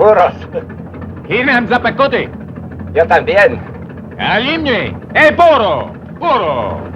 Puros. Hinam zapacote. Yo también. Alimne. Puro. Puro.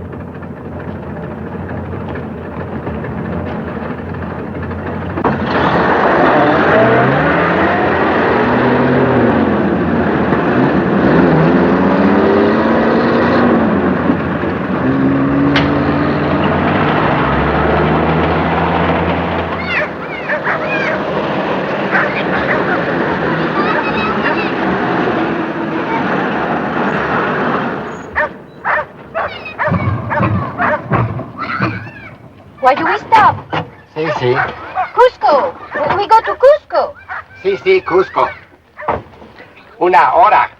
Why do we stop? Sí. Cusco. We go to Cusco. Sí, Cusco. Una hora.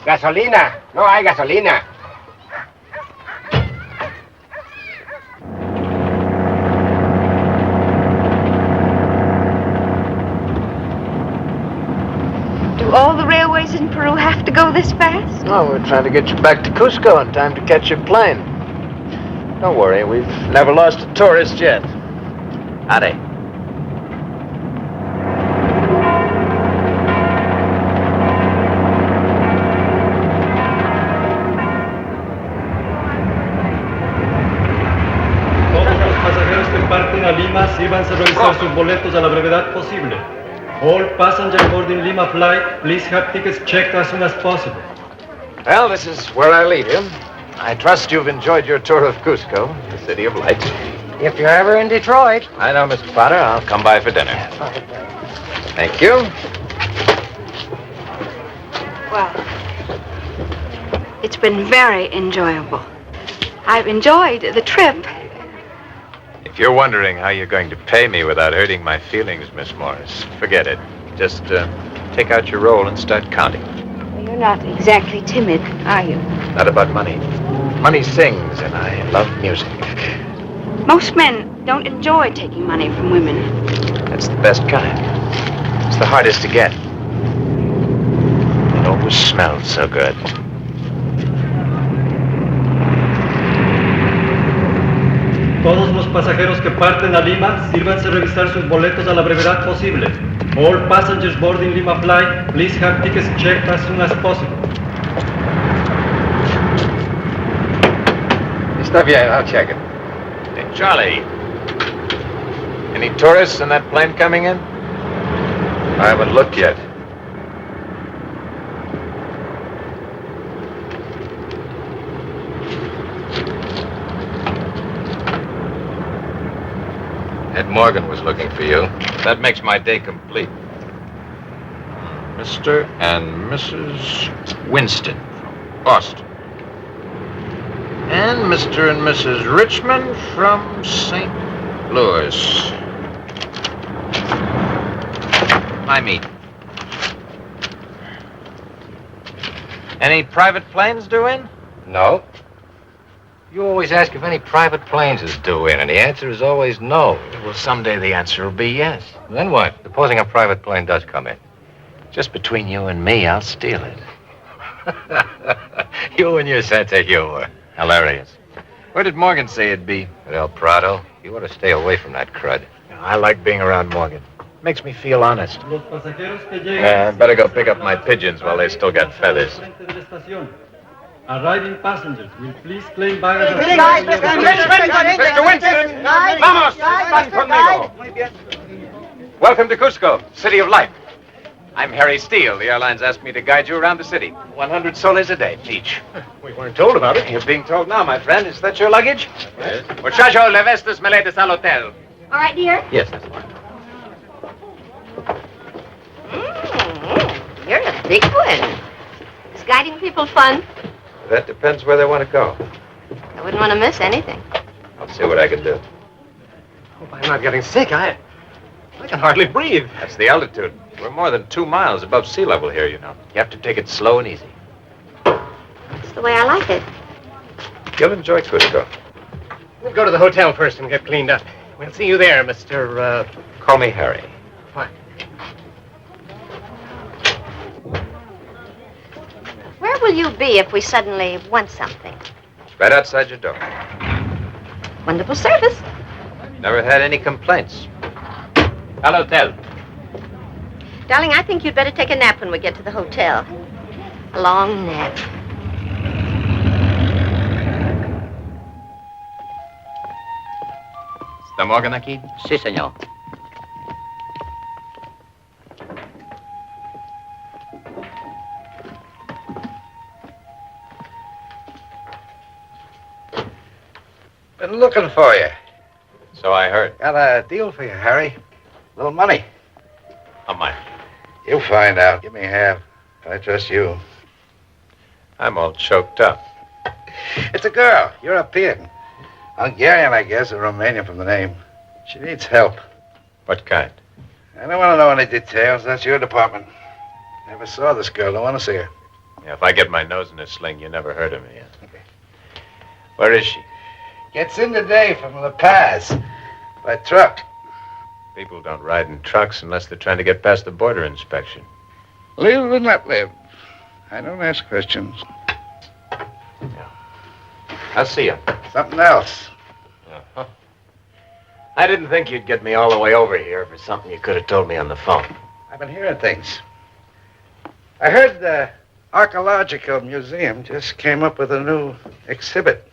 Gasolina. No hay gasolina. Do all the railways in Peru have to go this fast? No, we're trying to get you back to Cusco in time to catch your plane. Don't worry, we've never lost a tourist yet. Howdy. Todos los pasajeros que parten a Lima, sírvanse a revisar sus boletos a la brevedad posible. All passengers boarding Lima flight, please have tickets checked as soon as possible. Well, this is where I leave you. I trust you've enjoyed your tour of Cusco, the city of lights. If you're ever in Detroit. I know, Mr. Potter. I'll come by for dinner. Thank you. Well, it's been very enjoyable. I've enjoyed the trip. If you're wondering how you're going to pay me without hurting my feelings, Miss Morris, forget it. Just take out your roll and start counting. You're not exactly timid, are you? Not about money. Money sings, and I love music. Most men don't enjoy taking money from women. That's the best kind. It's the hardest to get. It always smells so good. Todos los pasajeros que parten a Lima, sírvanse a revisar sus boletos a la brevedad posible. All passengers boarding Lima flight, please have tickets checked as soon as possible. Está bien, I'll check it. Hey, Charlie. Any tourists in that plane coming in? I haven't looked yet. Ed Morgan was looking for you. That makes my day complete. Mr. and Mrs. Winston from Boston. And Mr. and Mrs. Richmond from St. Louis. I meet. Any private planes due in? No. You always ask if any private planes is due in, and the answer is always no. Well, someday the answer will be yes. Then what? Supposing a private plane does come in. Just between you and me, I'll steal it. You and your sense of humor. Hilarious. Where did Morgan say it'd be? At El Prado. You ought to stay away from that crud. I like being around Morgan. Makes me feel honest. Los pasajeros que llegan, I better go pick up my pigeons while they still got feathers. Arriving passengers will please claim baggage. Mr. Winston! Vamos! Van conmigo! Welcome to Cusco, City of Light. I'm Harry Steele. The airlines asked me to guide you around the city. 100 soles a day, each. We weren't told about it. You're being told now, my friend. Is that your luggage? Yes. Muchacho, leve estos maletas al hotel. All right, dear. Yes, that's fine. You're a big one. Is guiding people fun? That depends where they want to go. I wouldn't want to miss anything. I'll see what I can do. Hope I'm not getting sick. I can hardly breathe. That's the altitude. We're more than 2 miles above sea level here, you know. You have to take it slow and easy. That's the way I like it. You'll enjoy Cusco. We'll go to the hotel first and get cleaned up. We'll see you there, Mr. Call me Harry. Fine. Where will you be if we suddenly want something? It's right outside your door. Wonderful service. Never had any complaints. Al hotel. Darling, I think you'd better take a nap when we get to the hotel. A long nap. ¿Está Morgan aquí? Sí, señor. Been looking for you. So I heard. Got a deal for you, Harry. Little money. How much? You'll find out. Give me half. I trust you. I'm all choked up. It's a girl, European. Hungarian, I guess, or Romanian from the name. She needs help. What kind? I don't want to know any details. That's your department. Never saw this girl. Don't want to see her. Yeah, if I get my nose in a sling, you never heard of me. Okay. Where is she? Gets in today from La Paz. By truck. People don't ride in trucks unless they're trying to get past the border inspection. Live and let live. I don't ask questions. Yeah. I'll see you. Something else. Uh-huh. I didn't think you'd get me all the way over here for something you could have told me on the phone. I've been hearing things. I heard the Archaeological Museum just came up with a new exhibit.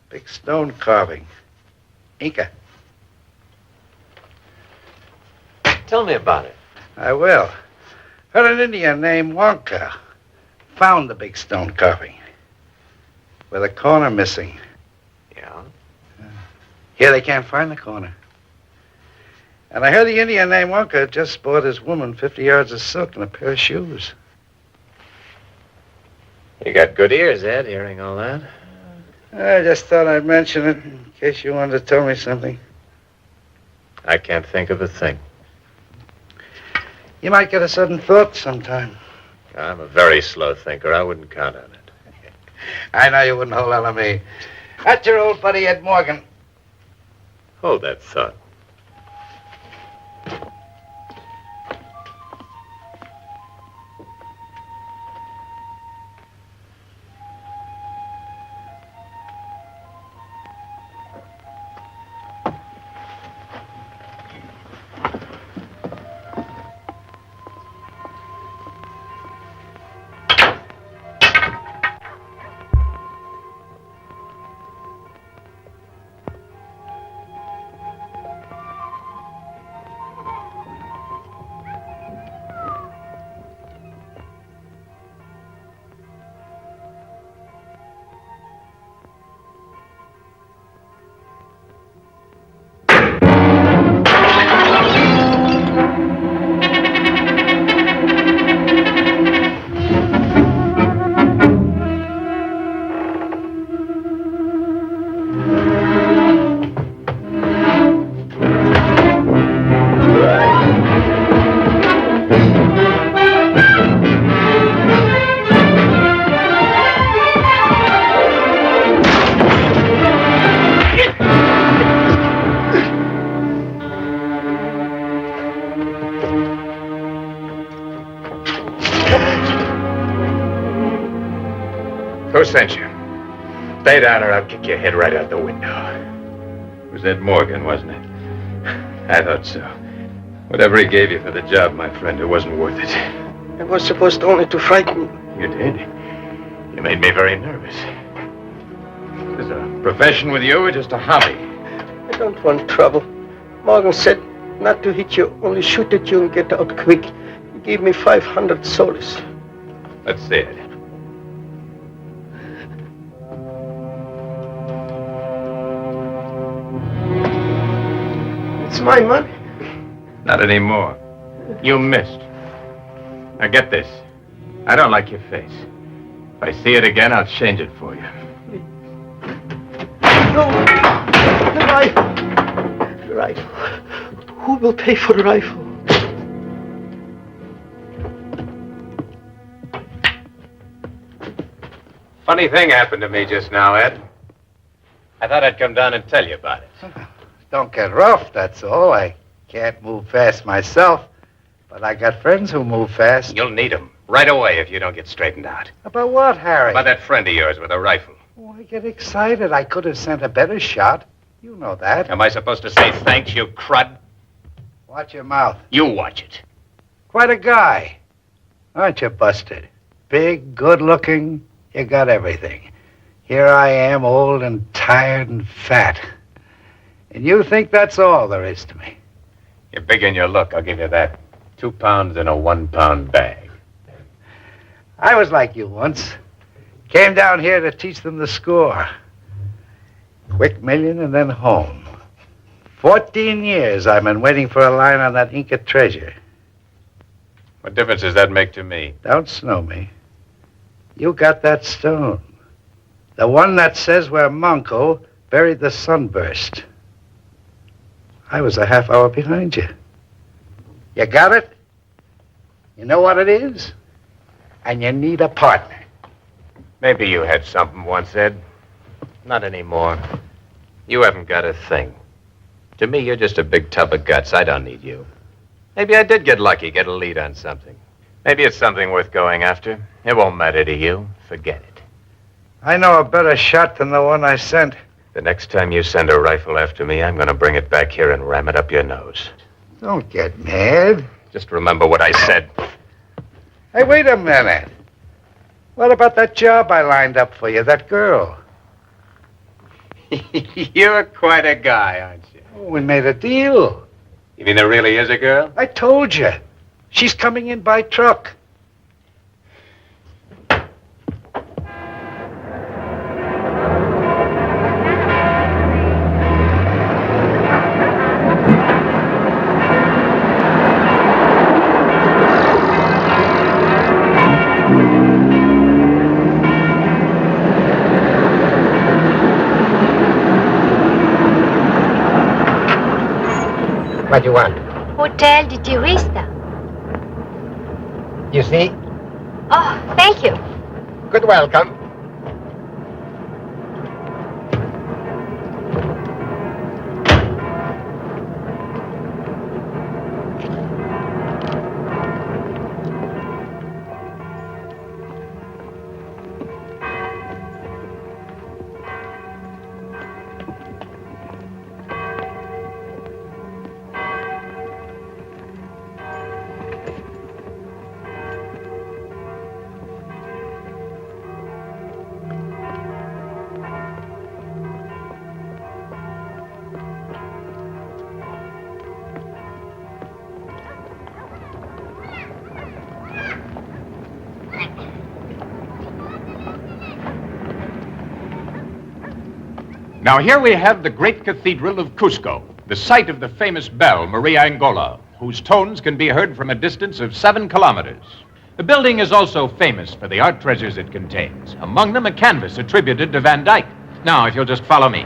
Big stone carving. Inca. Tell me about it. I will. Heard an Indian named Wonka found the big stone carving with a corner missing. Yeah? Here they can't find the corner. And I heard the Indian named Wonka just bought his woman 50 yards of silk and a pair of shoes. You got good ears, Ed, hearing all that. I just thought I'd mention it in case you wanted to tell me something. I can't think of a thing. You might get a sudden thought sometime. I'm a very slow thinker. I wouldn't count on it. I know you wouldn't hold on to me. That's your old buddy Ed Morgan. Hold that thought. Who sent you? Stay down or I'll kick your head right out the window. It was Ed Morgan, wasn't it? I thought so. Whatever he gave you for the job, my friend, it wasn't worth it. I was supposed only to frighten you. You did? You made me very nervous. Is this a profession with you or just a hobby? I don't want trouble. Morgan said not to hit you, only shoot at you and get out quick. He gave me 500 soles. Let's see it. It's my money. Not anymore. You missed. Now get this. I don't like your face. If I see it again, I'll change it for you. No. The rifle. The rifle. Who will pay for the rifle? Funny thing happened to me just now, Ed. I thought I'd come down and tell you about it. Don't get rough, that's all. I can't move fast myself, but I got friends who move fast. You'll need them right away if you don't get straightened out. About what, Harry? About that friend of yours with a rifle. Oh, I get excited. I could have sent a better shot. You know that. Am I supposed to say thanks, you crud? Watch your mouth. You watch it. Quite a guy. Aren't you, Busted? Big, good-looking, you got everything. Here I am, old and tired and fat. And you think that's all there is to me? You're big in your look, I'll give you that. 2 pounds in a 1 pound bag. I was like you once. Came down here to teach them the score. Quick million and then home. 14 years I've been waiting for a line on that Inca treasure. What difference does that make to me? Don't snow me. You got that stone. The one that says where Manco buried the sunburst. I was a half hour behind you. You got it? You know what it is? And you need a partner. Maybe you had something once, Ed. Not anymore. You haven't got a thing. To me, you're just a big tub of guts. I don't need you. Maybe I did get lucky, get a lead on something. Maybe it's something worth going after. It won't matter to you. Forget it. I know a better shot than the one I sent. The next time you send a rifle after me, I'm going to bring it back here and ram it up your nose. Don't get mad. Just remember what I said. Hey, wait a minute. What about that job I lined up for you, that girl? You're quite a guy, aren't you? Oh, we made a deal. You mean there really is a girl? I told you. She's coming in by truck. What do you want? Hotel de Turista. You see? Oh, thank you. Good welcome. Now here we have the great cathedral of Cusco, the site of the famous bell, Maria Angola, whose tones can be heard from a distance of 7 kilometers. The building is also famous for the art treasures it contains, among them a canvas attributed to Van Dyck. Now, if you'll just follow me.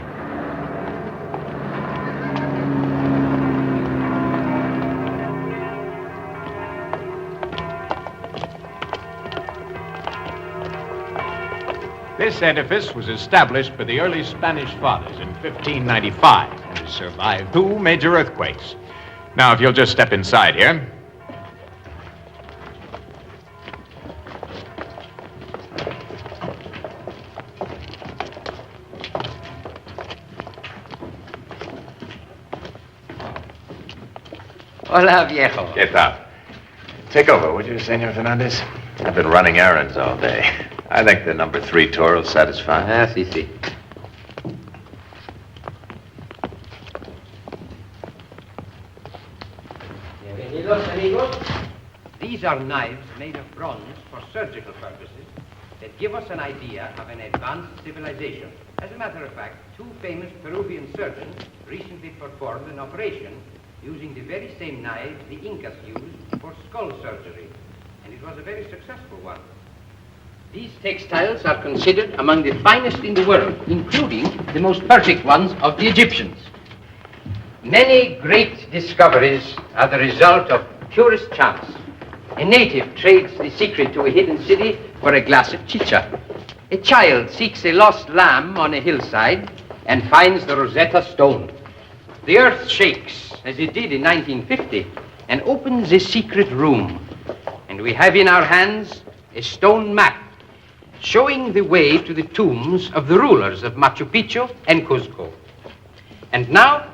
This edifice was established by the early Spanish fathers in 1595 and has survived 2 major earthquakes. Now, if you'll just step inside here. Hola, viejo. ¿Qué tal? Take over, would you, Senor Fernandez? I've been running errands all day. I think the number 3 tour will satisfy. Ah, sí, sí. Bienvenidos, amigos. These are knives made of bronze for surgical purposes that give us an idea of an advanced civilization. As a matter of fact, 2 famous Peruvian surgeons recently performed an operation using the very same knives the Incas used for skull surgery, and it was a very successful one. These textiles are considered among the finest in the world, including the most perfect ones of the Egyptians. Many great discoveries are the result of purest chance. A native trades the secret to a hidden city for a glass of chicha. A child seeks a lost lamb on a hillside and finds the Rosetta Stone. The earth shakes, as it did in 1950, and opens a secret room. And we have in our hands a stone map showing the way to the tombs of the rulers of Machu Picchu and Cusco. And now,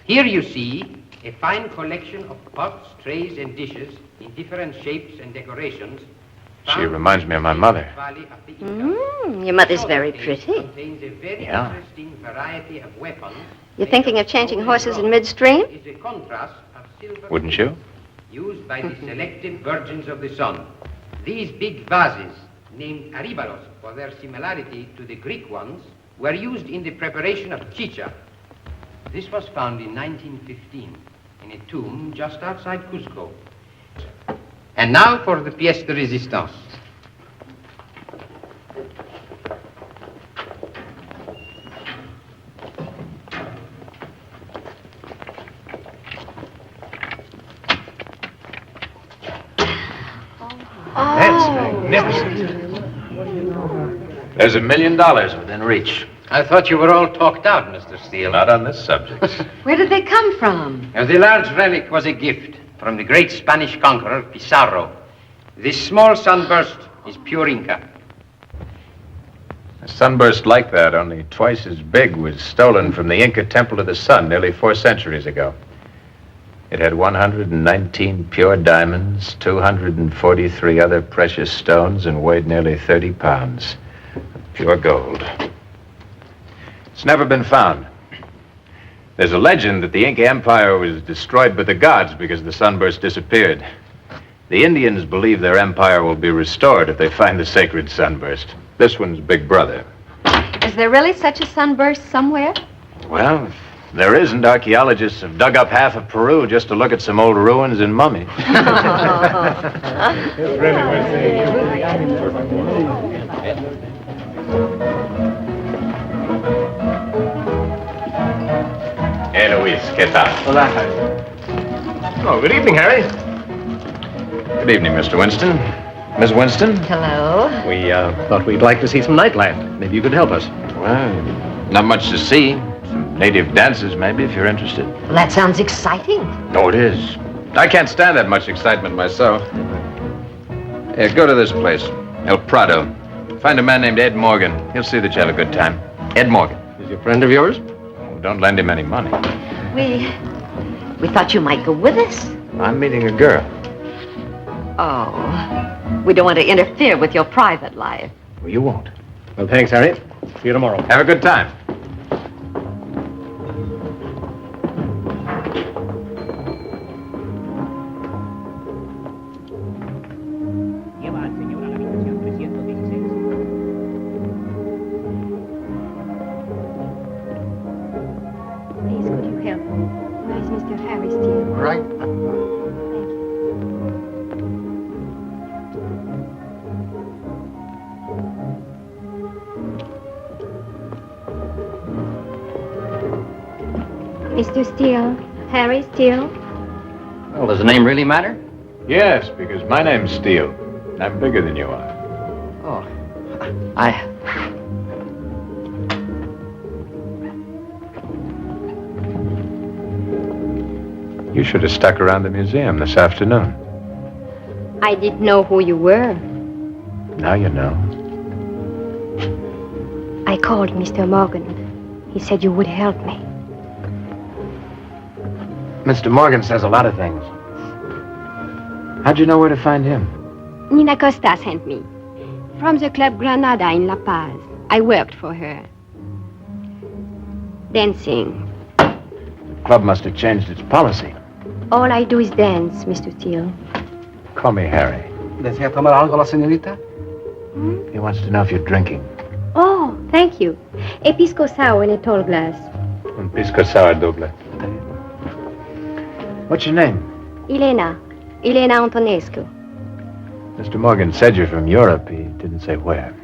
here you see a fine collection of pots, trays, and dishes in different shapes and decorations. She reminds me of my mother. Your mother's very pretty. Contains a very Yeah. interesting variety of weapons. You're thinking of changing horses in midstream? Is a contrast of silver Wouldn't you? used by the selected virgins of the sun. These big vases, named aribalos for their similarity to the Greek ones, were used in the preparation of chicha. This was found in 1915 in a tomb just outside Cusco. And now for the pièce de résistance. That's magnificent. There's $1 million within reach. I thought you were all talked out, Mr. Steele. Not on this subject. Where did they come from? The large relic was a gift from the great Spanish conqueror Pizarro. This small sunburst is pure Inca. A sunburst like that, only twice as big, was stolen from the Inca Temple of the Sun nearly 4 centuries ago. It had 119 pure diamonds, 243 other precious stones, and weighed nearly 30 pounds. Pure gold. It's never been found. There's a legend that the Inca Empire was destroyed by the gods because the sunburst disappeared. The Indians believe their empire will be restored if they find the sacred sunburst. This one's big brother. Is there really such a sunburst somewhere? Well, if there isn't, archaeologists have dug up half of Peru just to look at some old ruins and mummies. Hey, Luis, ¿qué tal? Hola. Oh, good evening, Harry. Good evening, Mr. Winston. Miss Winston? Hello. We thought we'd like to see some night life. Maybe you could help us. Well, not much to see. Some native dances, maybe, if you're interested. Well, that sounds exciting. Oh, it is. I can't stand that much excitement myself. Here, go to this place, El Prado. Find a man named Ed Morgan. He'll see that you have a good time. Ed Morgan. Is he a friend of yours? Oh, don't lend him any money. We thought you might go with us. I'm meeting a girl. Oh, we don't want to interfere with your private life. Well, you won't. Well, thanks, Harry. See you tomorrow. Have a good time. Please, could you help me? Where is Mr. Harry Steele? Right. Mr. Steele? Harry Steele? Well, does the name really matter? Yes, because my name's Steele. I'm bigger than you are. Oh, You should have stuck around the museum this afternoon. I didn't know who you were. Now you know. I called Mr. Morgan. He said you would help me. Mr. Morgan says a lot of things. How'd you know where to find him? Nina Costa sent me. From the Club Granada in La Paz. I worked for her. Dancing. The club must have changed its policy. All I do is dance, Mr. Steele. Call me Harry. ¿Desea tomar algo la señorita? He wants to know if you're drinking. Oh, thank you. A pisco sour in a tall glass. Un pisco sour doble. What's your name? Elena Antonescu. Mr. Morgan said you're from Europe. He didn't say where.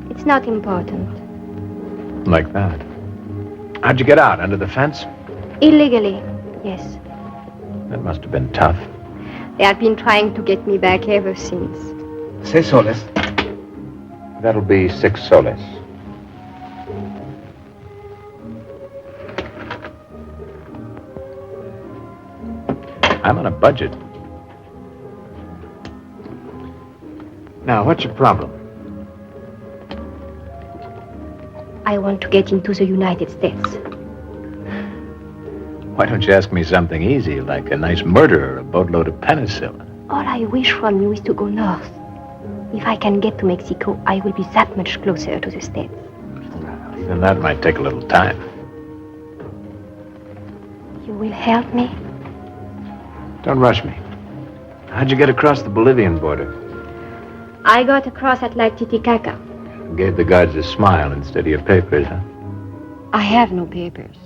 It's not important. Like that. How'd you get out? Under the fence? Illegally, yes. That must have been tough. They have been trying to get me back ever since. 6 soles. That'll be 6 soles. I'm on a budget. Now, what's your problem? I want to get into the United States. Why don't you ask me something easy, like a nice murder or a boatload of penicillin? All I wish from you is to go north. If I can get to Mexico, I will be that much closer to the States. Then that might take a little time. You will help me? Don't rush me. How'd you get across the Bolivian border? I got across at Lake Titicaca. Gave the guards a smile instead of your papers, huh? I have no papers.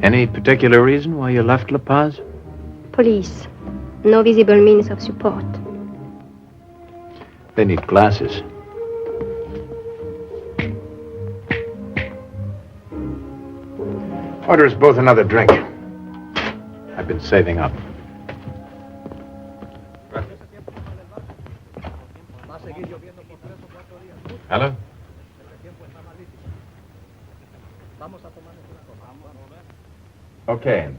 Any particular reason why you left La Paz? Police. No visible means of support. They need glasses. Order us both another drink. I've been saving up. Hello? Okay.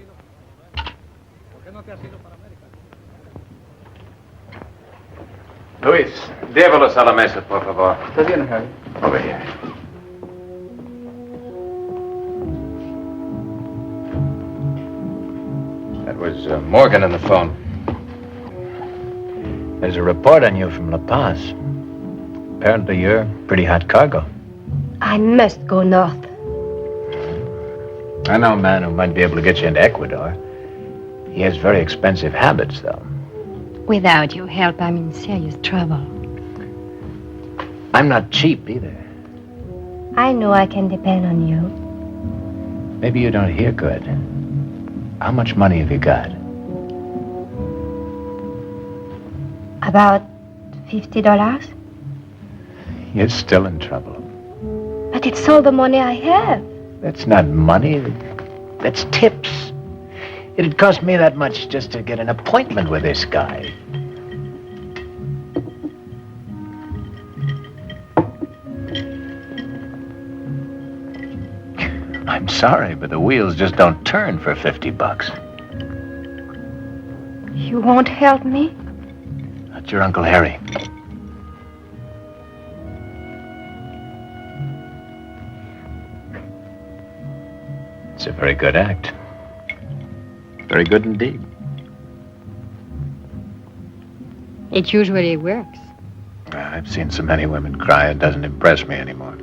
Luis, llévalos a la mesa, por favor. ¿Estás bien, Harry? Over here. That was Morgan on the phone. There's a report on you from La Paz. Apparently you're pretty hot cargo. I must go north. I know a man who might be able to get you into Ecuador. He has very expensive habits, though. Without your help, I'm in serious trouble. I'm not cheap either. I know I can depend on you. Maybe you don't hear good. How much money have you got? About $50? You're still in trouble. But it's all the money I have. That's not money. That's tips. It'd cost me that much just to get an appointment with this guy. I'm sorry, but the wheels just don't turn for $50. You won't help me? That's your Uncle Harry. It's a very good act. Very good indeed. It usually works. I've seen so many women cry, it doesn't impress me anymore.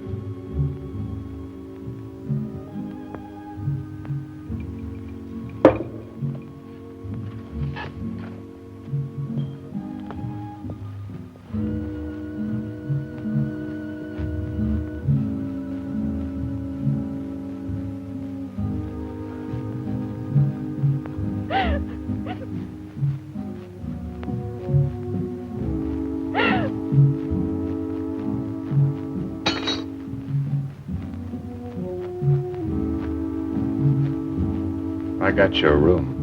I got your room.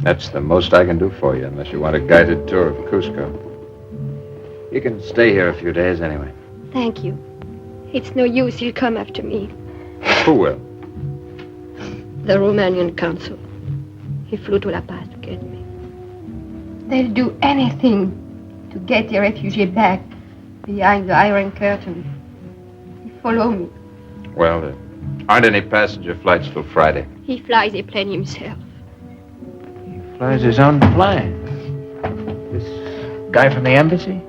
That's the most I can do for you, unless you want a guided tour of Cusco. You can stay here a few days anyway. Thank you. It's no use. He'll come after me. Who will? The Romanian consul. He flew to La Paz to get me. They'll do anything to get the refugee back behind the Iron Curtain. He follow me. Well, there aren't any passenger flights till Friday. He flies a plane himself. He flies his own plane. This guy from the embassy?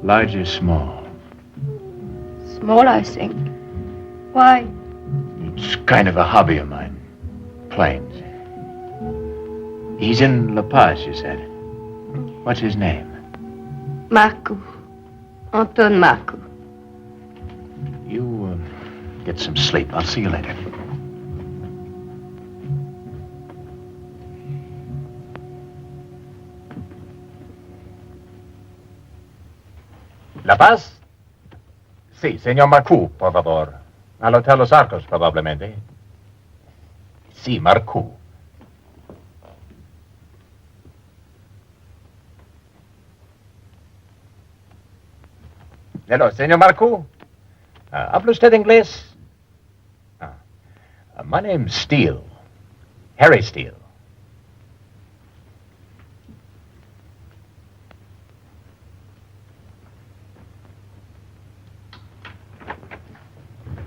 Large or small? Small, I think. Why? It's kind of a hobby of mine. Planes. He's in La Paz, you said. What's his name? Marco. Anton Marco. You get some sleep. I'll see you later. ¿La Paz? Sí, señor Marcou, por favor. Al Hotel Los Arcos, probablemente. Sí, Marcou. Hello, señor Marcou. ¿Habla usted inglés? My name's Steele. Harry Steele.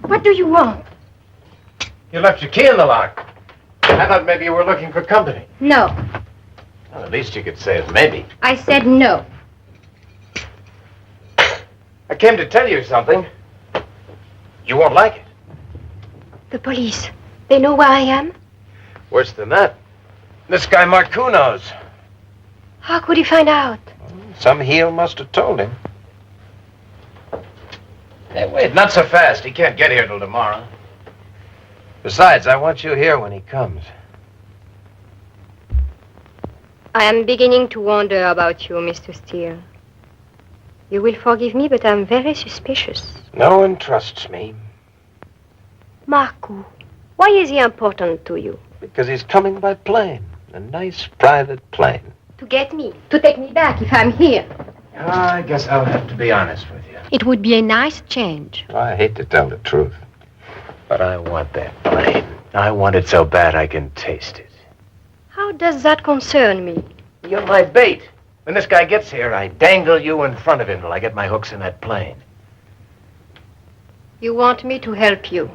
What do you want? You left your key in the lock. I thought maybe you were looking for company. No. Well, the least you could say is maybe. I said no. I came to tell you something. You won't like it. The police. They know where I am? Worse than that. This guy Marcoux knows. How could he find out? Some heel must have told him. Hey, wait, not so fast. He can't get here till tomorrow. Besides, I want you here when he comes. I am beginning to wonder about you, Mr. Steele. You will forgive me, but I'm very suspicious. No one trusts me. Marcoux, why is he important to you? Because he's coming by plane. A nice private plane. To get me, to take me back if I'm here. I guess I'll have to be honest with you. It would be a nice change. I hate to tell the truth. But I want that plane. I want it so bad I can taste it. How does that concern me? You're my bait. When this guy gets here, I dangle you in front of him till I get my hooks in that plane. You want me to help you?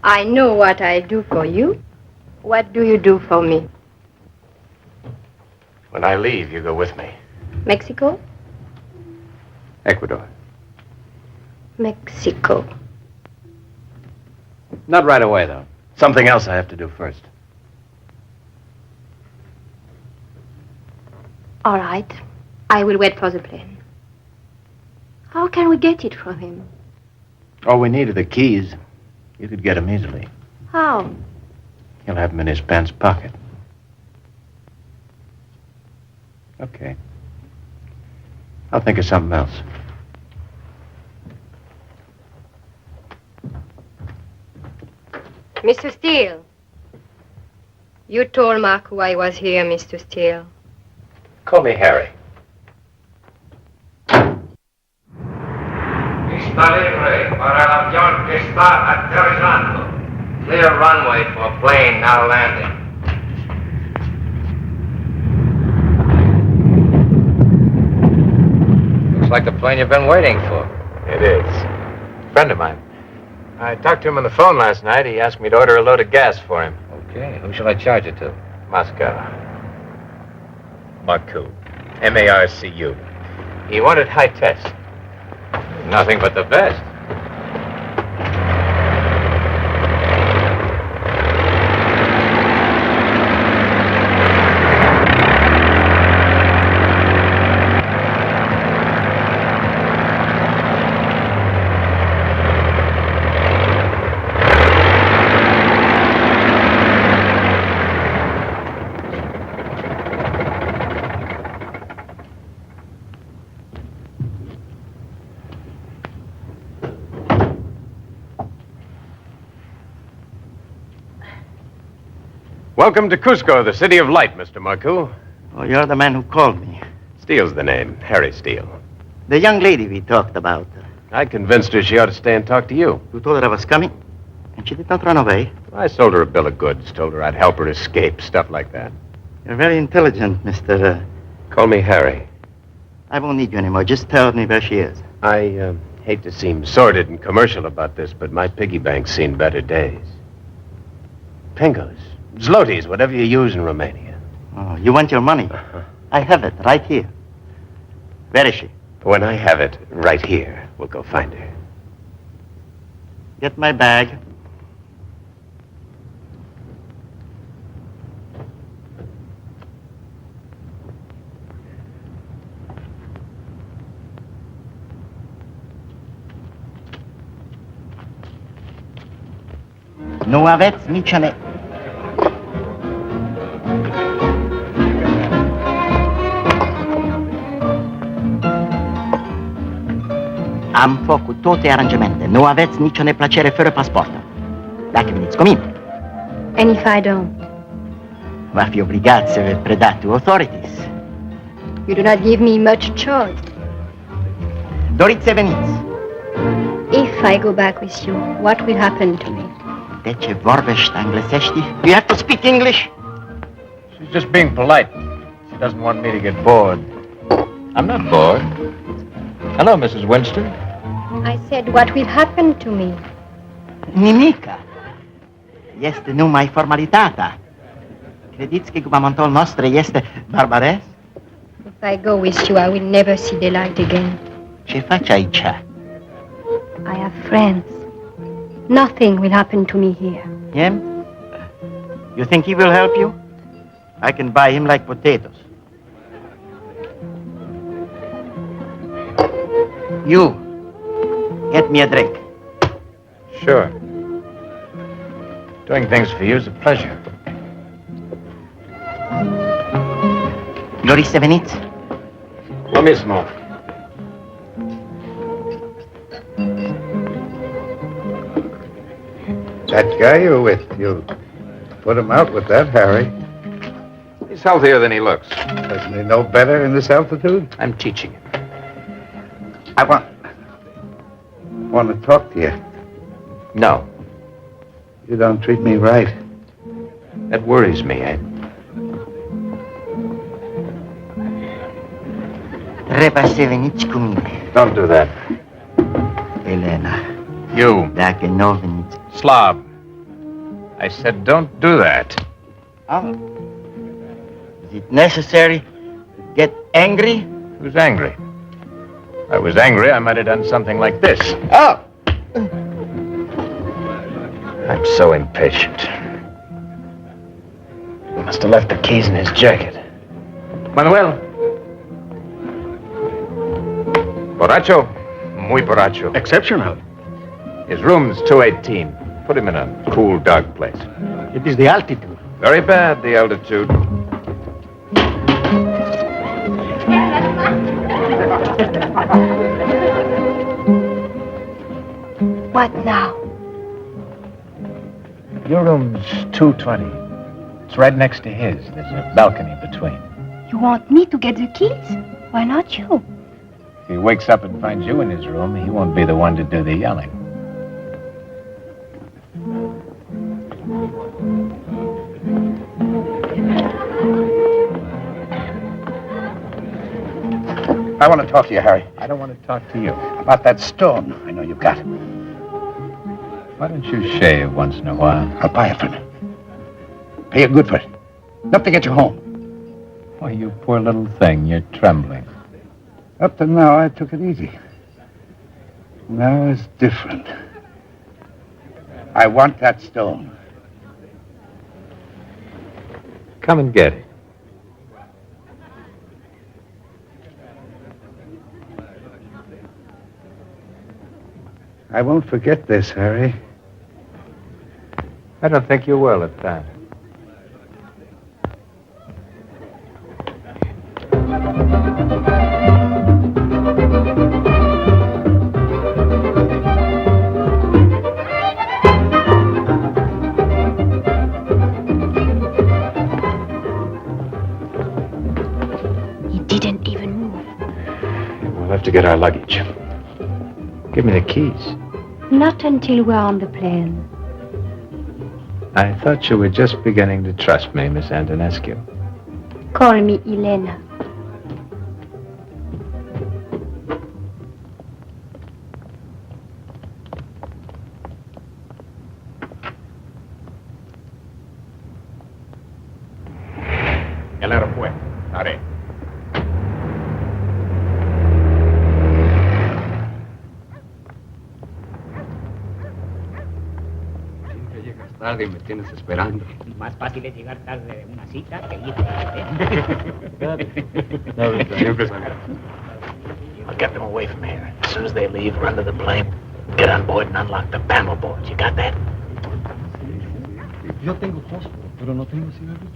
I know what I do for you. What do you do for me? When I leave, you go with me. Mexico? Ecuador. Mexico. Not right away, though. Something else I have to do first. All right. I will wait for the plane. How can we get it from him? All we need are the keys. You could get them easily. How? He'll have them in his pants pocket. Okay. I'll think of something else. Mr. Steele. You told Marcoux I was here, Mr. Steele. Call me Harry. Está libre para el avión que está aterrizando. Clear runway for plane now landing. Looks like the plane you've been waiting for. It is. Friend of mine. I talked to him on the phone last night. He asked me to order a load of gas for him. Okay, who shall I charge it to? Moscow. Marcoux. M-A-R-C-U. He wanted high test. Nothing but the best. Welcome to Cusco, the city of light, Mr. Marcoux. Oh, you're the man who called me. Steele's the name, Harry Steele. The young lady we talked about. I convinced her she ought to stay and talk to you. You told her I was coming, and she did not run away. I sold her a bill of goods, told her I'd help her escape, stuff like that. You're very intelligent, Mr. Call me Harry. I won't need you anymore. Just tell me where she is. I hate to seem sordid and commercial about this, but my piggy bank's seen better days. Pingos, zlotys, whatever you use in Romania. Oh, you want your money? I have it right here. Where is she? When I have it right here, we'll go find her. Get my bag. Nu aveți nici ne... Am făcut toate aranjamente. Nu aveți nicio neplăcere fără pasport. Dacă veniți cu mine, And if I don't? va fi obligat să vă predați to authorities. You do not give me much choice. Doriți să veniți. If I go back with you, what will happen to me? De ce vorbești englesești? You have to speak English. She's just being polite. She doesn't want me to get bored. I'm not bored. Hello, Mrs. Winston. I said, what will happen to me? Nimica. Este numai formalitatea. Crediți că guvernamentul nostru este barbaresc? If I go with you, I will never see the light again. Ce faci aici? I have friends. Nothing will happen to me here. Him? You think he will help you? I can buy him like potatoes. You, get me a drink. Sure. Doing things for you is a pleasure. Doriți să veniți? Lo mismo. That guy you're with, you put him out with that, Harry. He's healthier than he looks. Doesn't he know better in this altitude? I'm teaching him. I want to talk to you. No, You don't treat me right. that worries me, Ed. Trebuie să veniți cu mine. Don't do that. Elena, You, dacă nu veniți... slob. I said don't do that. Is it necessary to get angry? Who's angry? If I was angry, I might have done something like this. Oh! I'm so impatient. He must have left the keys in his jacket. Manuel. Borracho? Muy borracho. Exceptional. His room's 218. Put him in a cool, dark place. It is the altitude. Very bad, the altitude. What now? Your room's 220. It's right next to his. There's a balcony between. You want me to get the keys? Why not you? If he wakes up and finds you in his room, he won't be the one to do the yelling. I want to talk to you, Harry. I don't want to talk to you. About that stone I know you've got. Why don't you shave once in a while? I'll buy it from you. Pay you good for it. Enough to get you home. Why, you poor little thing, you're trembling. Up to now, I took it easy. Now it's different. I want that stone. Come and get it. I won't forget this, Harry. I don't think you will at that. He didn't even move. We'll have to get our luggage. Give me the keys. Not until we're on the plane. I thought you were just beginning to trust me, Miss Antonescu. Call me Elena. El aeropuerto. Haré. Tarde y me tienes esperando. Más fácil es llegar tarde de una cita que ir. I'll get them away from here. As soon as they leave, run to the plane, get on board and unlock the panel boards. You got that? Yo tengo fósforo, pero no tengo cigarrillo.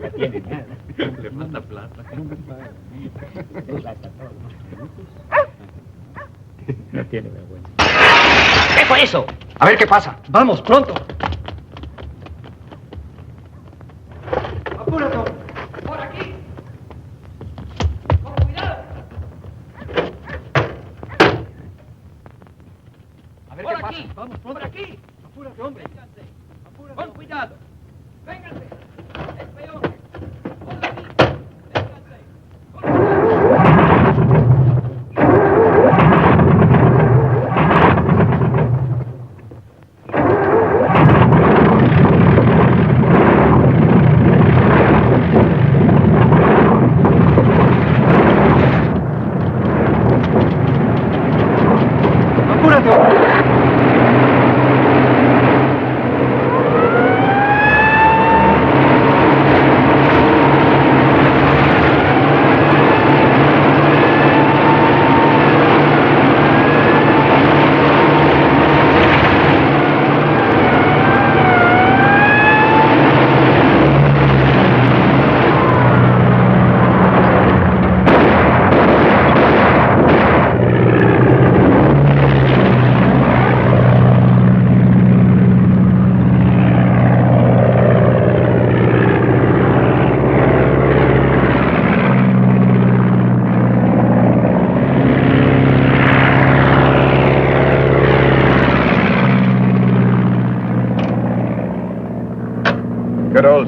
No tiene nada. Le manda plata. No tiene vergüenza. ¿Qué fue eso? A ver qué pasa. Vamos, pronto. ¡Apúrate! ¡Por aquí! ¡Con cuidado! A ver qué pasa. Vamos, pronto. ¡Por aquí! Apúrate, hombre. Vénganse. Con cuidado. Vénganse. Es peor. Por aquí. Vénganse. Con cuidado.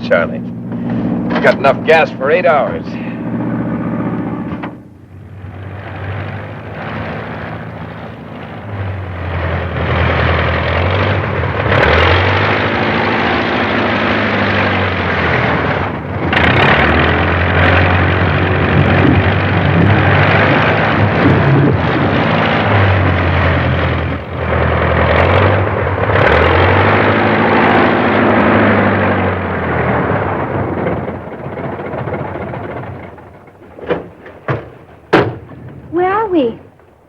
Charlie. Got enough gas for 8 hours. Where are we?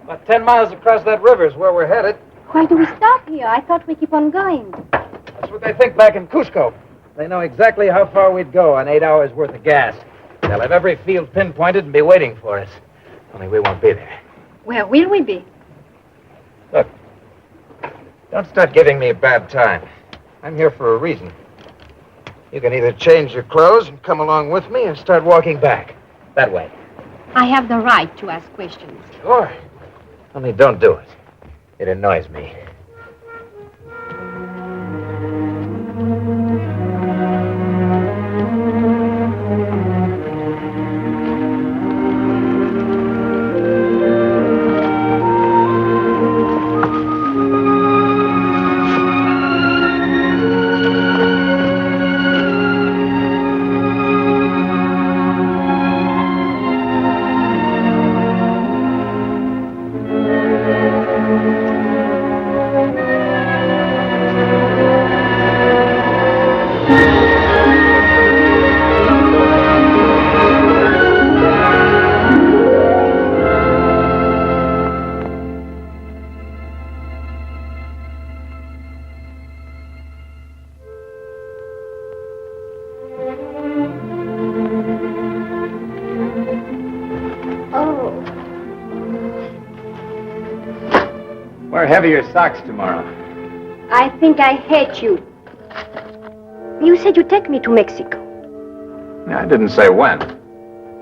About 10 miles across that river is where we're headed. Why do we stop here? I thought we keep on going. That's what they think back in Cusco. They know exactly how far we'd go on 8 hours worth of gas. They'll have every field pinpointed and be waiting for us. Only we won't be there. Where will we be? Look, don't start giving me a bad time. I'm here for a reason. You can either change your clothes and come along with me or start walking back. That way. I have the right to ask questions. Sure. Only don't do it. It annoys me. Wear heavier socks tomorrow. I think I hate you. You said you'd take me to Mexico. I didn't say when.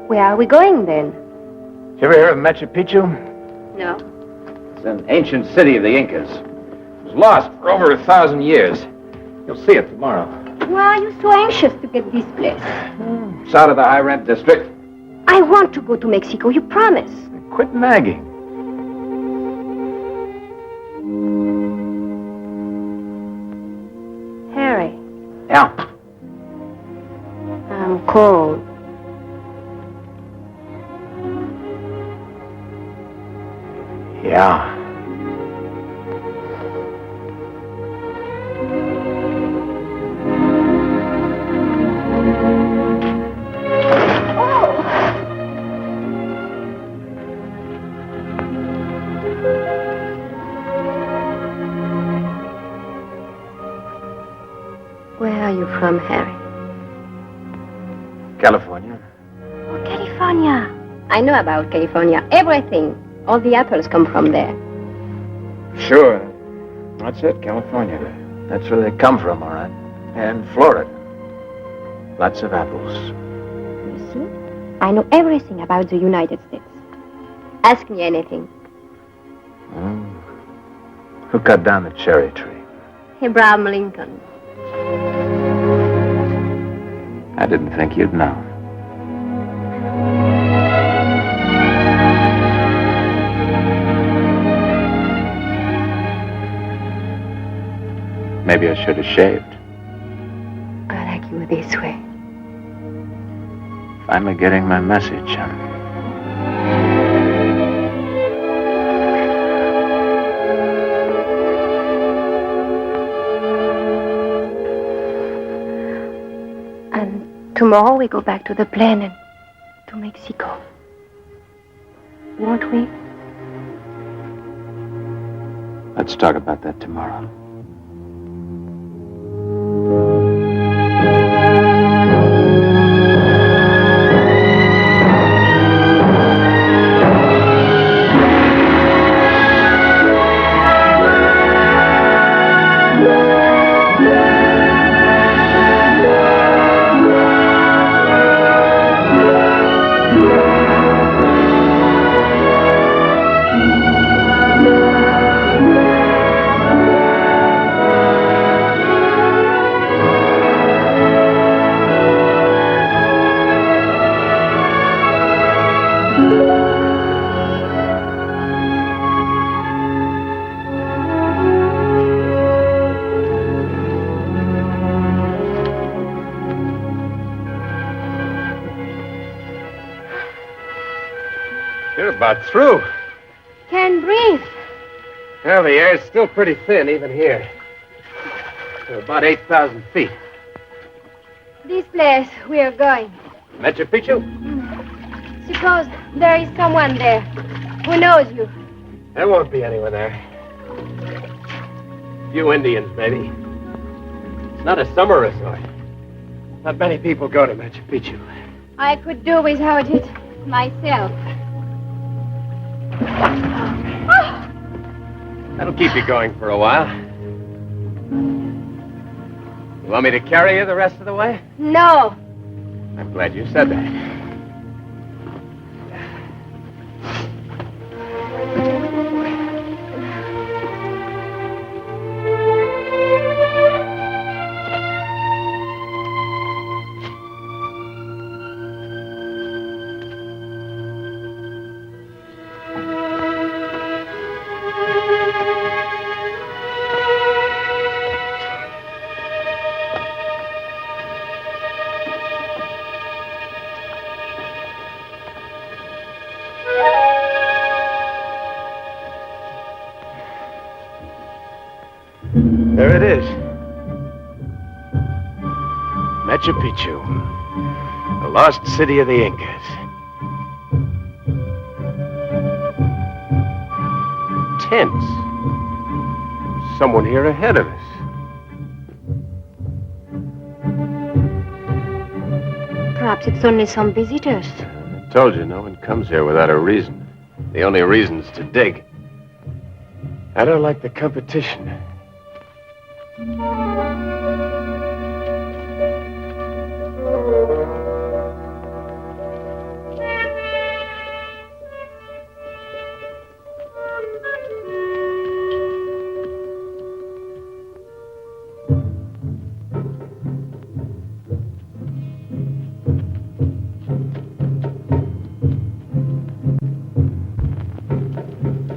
Where are we going then? Did you ever hear of Machu Picchu? No. It's an ancient city of the Incas. It was lost for over 1,000 years. You'll see it tomorrow. Why are you so anxious to get this place? It's out of the high rent district. I want to go to Mexico, you promise. Quit nagging. Harry, Yeah. I'm cold. Yeah. Where are you from, Harry? California. Oh, California. I know about California. Everything. All the apples come from there. Sure. That's it, California. That's where they come from, all right. And Florida. Lots of apples. You see? I know everything about the United States. Ask me anything. Who cut down the cherry tree? Abraham Lincoln. I didn't think you'd know. Maybe I should have shaved. I like you this way. Finally getting my message, huh? And tomorrow we go back to the plane and to Mexico. Won't we? Let's talk about that tomorrow. You're about through. Can't breathe. Well, the air's still pretty thin, even here. We're about 8,000 feet. This place we are going. Machu Picchu? Suppose there is someone there who knows you. There won't be anyone there. A few Indians, maybe. It's not a summer resort. Not many people go to Machu Picchu. I could do without it myself. That'll keep you going for a while. You want me to carry you the rest of the way? No. I'm glad you said that. There it is. Machu Picchu, the lost city of the Incas. Tents. Someone here ahead of us. Perhaps it's only some visitors. I told you, no one comes here without a reason. The only reason's to dig. I don't like the competition.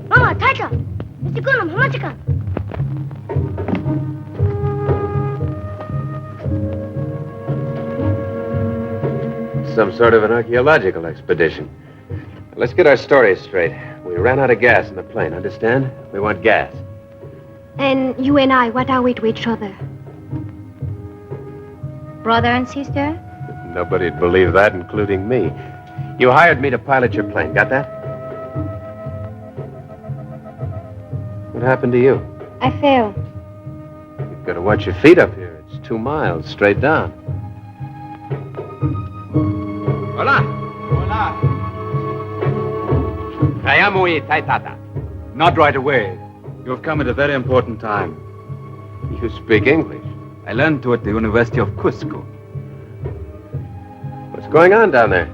Mama, Taika! Mr. Gunam, Hamachika! Some sort of an archaeological expedition. Let's get our stories straight. We ran out of gas in the plane, understand? We want gas. And you and I, what are we to each other? Brother and sister? Nobody'd believe that, including me. You hired me to pilot your plane, got that? What happened to you? I fell. You've got to watch your feet up here. It's 2 miles straight down. Hola. Hola. Kayamui Taitata. Not right away. You have come at a very important time. You speak English. I learned to at the University of Cusco. What's going on down there?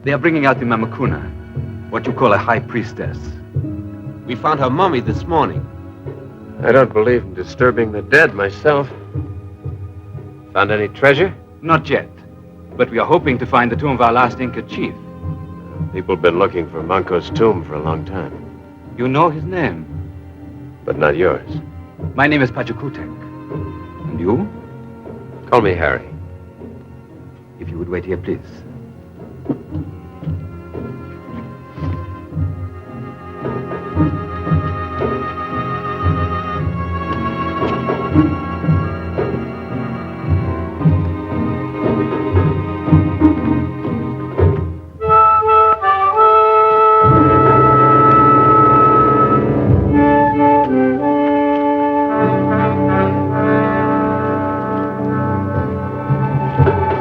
They are bringing out the Mamakuna, what you call a high priestess. We found her mummy this morning. I don't believe in disturbing the dead myself. Found any treasure? Not yet. But we are hoping to find the tomb of our last Inca chief. People have been looking for Manco's tomb for a long time. You know his name? But not yours. My name is Pachakutek. And you? Call me Harry. If you would wait here, please.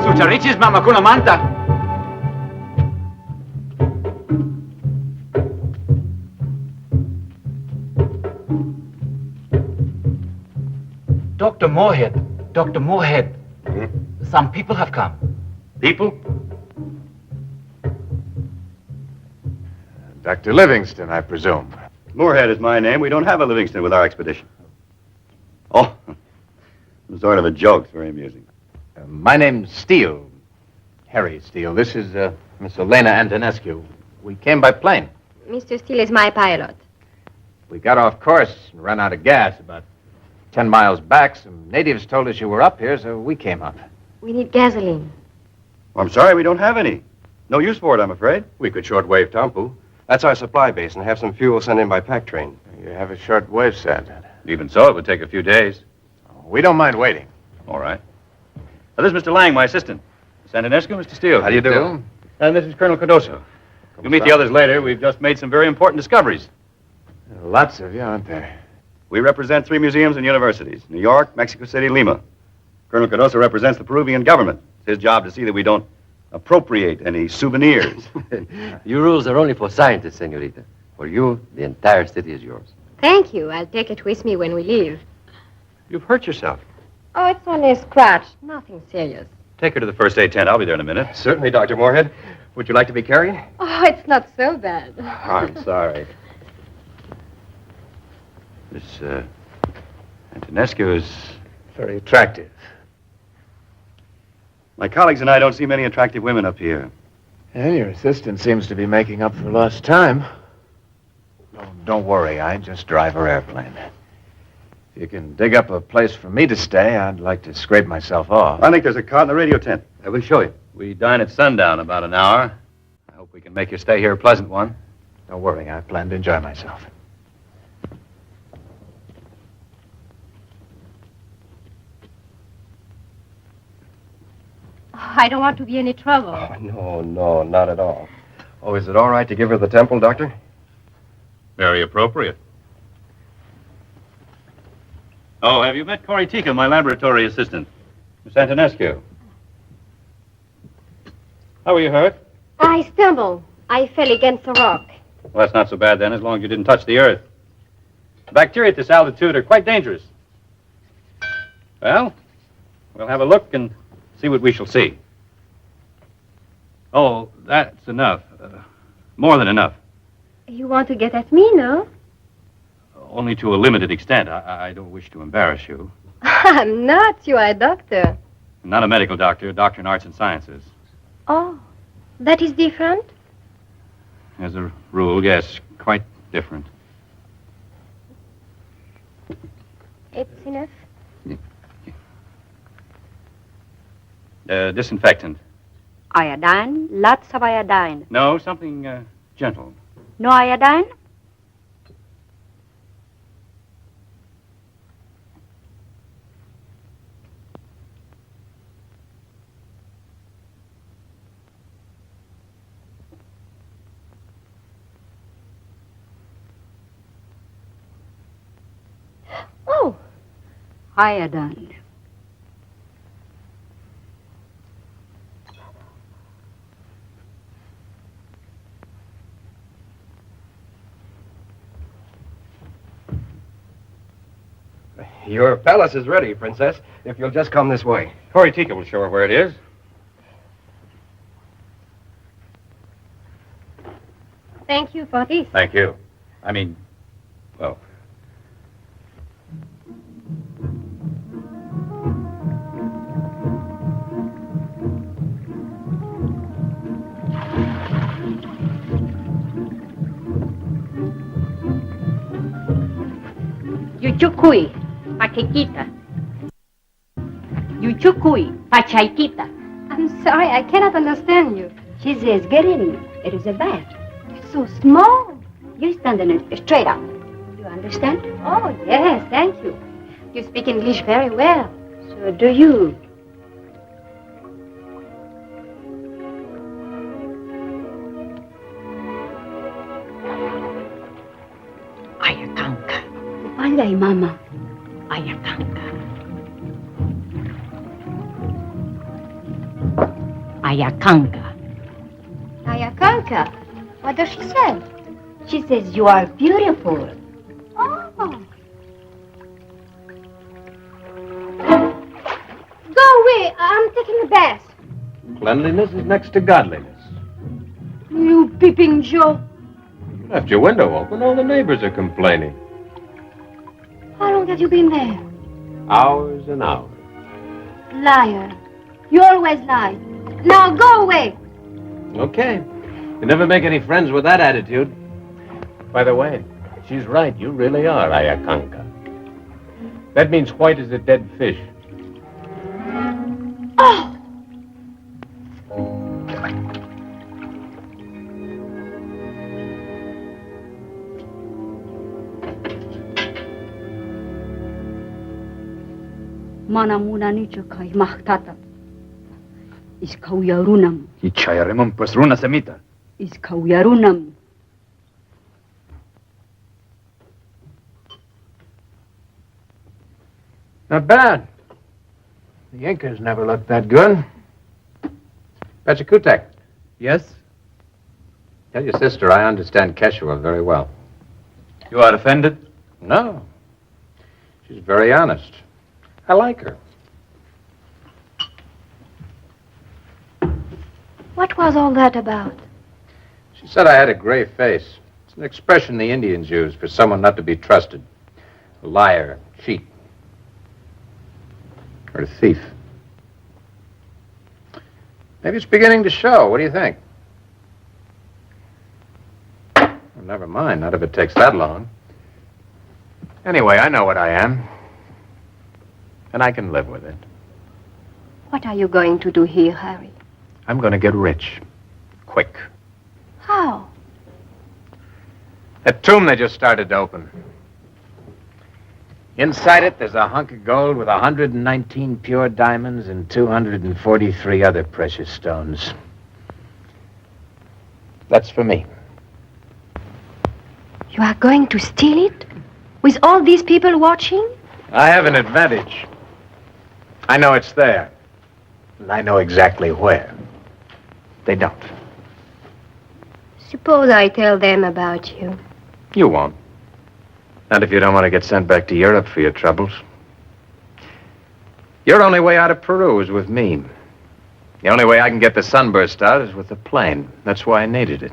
Sucharichis Mamakuna Manta. Dr. Moorhead. Dr. Moorhead. Some people have come. People? Dr. Livingston, I presume. Moorhead is my name. We don't have a Livingston with our expedition. Oh, sort of a joke. It's very amusing. My name's Steele. Harry Steele. This is Miss Elena Antonescu. We came by plane. Mr. Steele is my pilot. We got off course and ran out of gas about 10 miles back. Some natives told us you were up here, so we came up. We need gasoline. Well, I'm sorry we don't have any. No use for it, I'm afraid. We could shortwave Tampu. That's our supply base, and have some fuel sent in by pack train. You have a short wave set. Even so, it would take a few days. We don't mind waiting. All right. Now, this is Mr. Lang, my assistant. Santanescu, Mr. Steele. How do you do? And this is Colonel Cardoso. You'll meet the others later. We've just made some very important discoveries. Lots of you, aren't there? We represent 3 museums and universities: New York, Mexico City, Lima. Colonel Cardoso represents the Peruvian government. It's his job to see that we don't appropriate any souvenirs. Your rules are only for scientists, senorita. For you, the entire city is yours. Thank you. I'll take it with me when we leave. You've hurt yourself. Oh, it's only a scratch. Nothing serious. Take her to the first aid tent. I'll be there in a minute. Certainly, Dr. Moorhead. Would you like to be carried? Oh, it's not so bad. I'm sorry. This, Antonescu is... Very attractive. My colleagues and I don't see many attractive women up here. And your assistant seems to be making up for lost time. Oh, don't worry, I just drive her airplane. If you can dig up a place for me to stay, I'd like to scrape myself off. I think there's a cot in the radio tent. I will show you. We dine at sundown, about an hour. I hope we can make your stay here a pleasant one. Don't worry, I plan to enjoy myself. I don't want to be any trouble. Oh, no, not at all. Oh, is it all right to give her the temple, Doctor? Very appropriate. Oh, have you met Cory Tika, my laboratory assistant? Miss Antonescu. How were you hurt? I stumbled. I fell against a rock. Well, that's not so bad then, as long as you didn't touch the earth. The bacteria at this altitude are quite dangerous. Well, we'll have a look and see what we shall see. Oh, that's enough. More than enough. You want to get at me, no? Only to a limited extent. I don't wish to embarrass you. I'm not. You are a doctor. I'm not a medical doctor, a doctor in arts and sciences. Oh, that is different? As a rule, yes, quite different. It's enough. Disinfectant. Iodine, lots of iodine. No, something gentle. No iodine? Oh, Iodine. Your palace is ready, Princess, if you'll just come this way. Cory Tika will show her where it is. thank you for this. Thank you. I mean, well... Yuchukui, Pachiquita. Yuchukui, Pachaikita. I'm sorry, I cannot understand you. She says, get in. It is a bag. It's so small. You stand in it straight up. You understand? Oh, yes, thank you. You speak English very well. So do you. Ayakanka. Palay, Mama. Ayakanka. Ayakanka. Ayakanka. What does she say? She says you are beautiful. Oh. Go away. I'm taking a bath. Cleanliness is next to godliness. You peeping Joe. You left your window open. All the neighbors are complaining. How long have you been there? Hours and hours. Liar. You always lie. Now go away. Okay. You never make any friends with that attitude. By the way, she's right. You really are Ayakanka. That means white as a dead fish. Oh! mana muna nicho kai mahtata. Is kauyarunam. Ichayaremon pues runa semita. Is kauyarunam. Not bad. The Incas never looked that good. Pachakutek. Yes? Tell your sister I understand Quechua very well. You are offended? No. She's very honest. I like her. What was all that about? She said I had a gray face. It's an expression the Indians use for someone not to be trusted. A liar, cheat, or a thief. Maybe it's beginning to show. What do you think? Well, never mind. Not if it takes that long. Anyway, I know what I am. And I can live with it. What are you going to do here, Harry? I'm going to get rich. Quick. How? That tomb they just started to open. Inside it, there's a hunk of gold with 119 pure diamonds and 243 other precious stones. That's for me. You are going to steal it? With all these people watching? I have an advantage. I know it's there. And I know exactly where. They don't. Suppose I tell them about you. You won't. Not if you don't want to get sent back to Europe for your troubles. Your only way out of Peru is with me. The only way I can get the sunburst out is with a plane. That's why I needed it.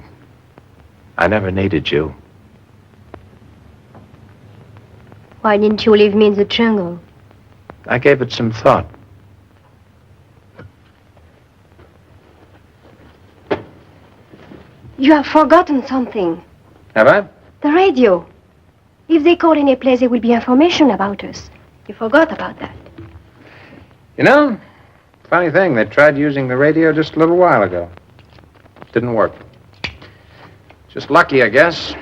I never needed you. Why didn't you leave me in the jungle? I gave it some thought. You have forgotten something. Have I? The radio. If they call any place, there will be information about us. You forgot about that. You know, funny thing, they tried using the radio just a little while ago. Didn't work. Just lucky, I guess.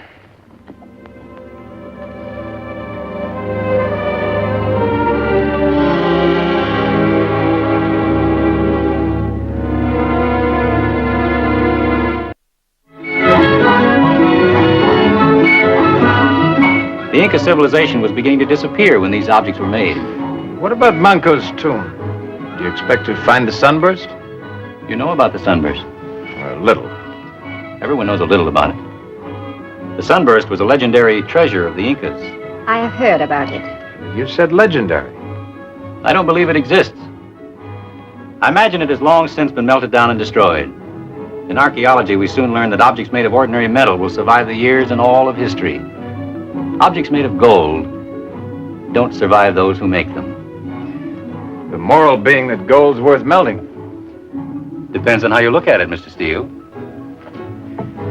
The Inca civilization was beginning to disappear when these objects were made. What about Manco's tomb? Do you expect to find the sunburst? You know about the sunburst? A little. Everyone knows a little about it. The sunburst was a legendary treasure of the Incas. I have heard about it. You said legendary. I don't believe it exists. I imagine it has long since been melted down and destroyed. In archaeology, we soon learn that objects made of ordinary metal will survive the years and all of history. Objects made of gold don't survive those who make them. The moral being that gold's worth melting. Depends on how you look at it, Mr. Steele.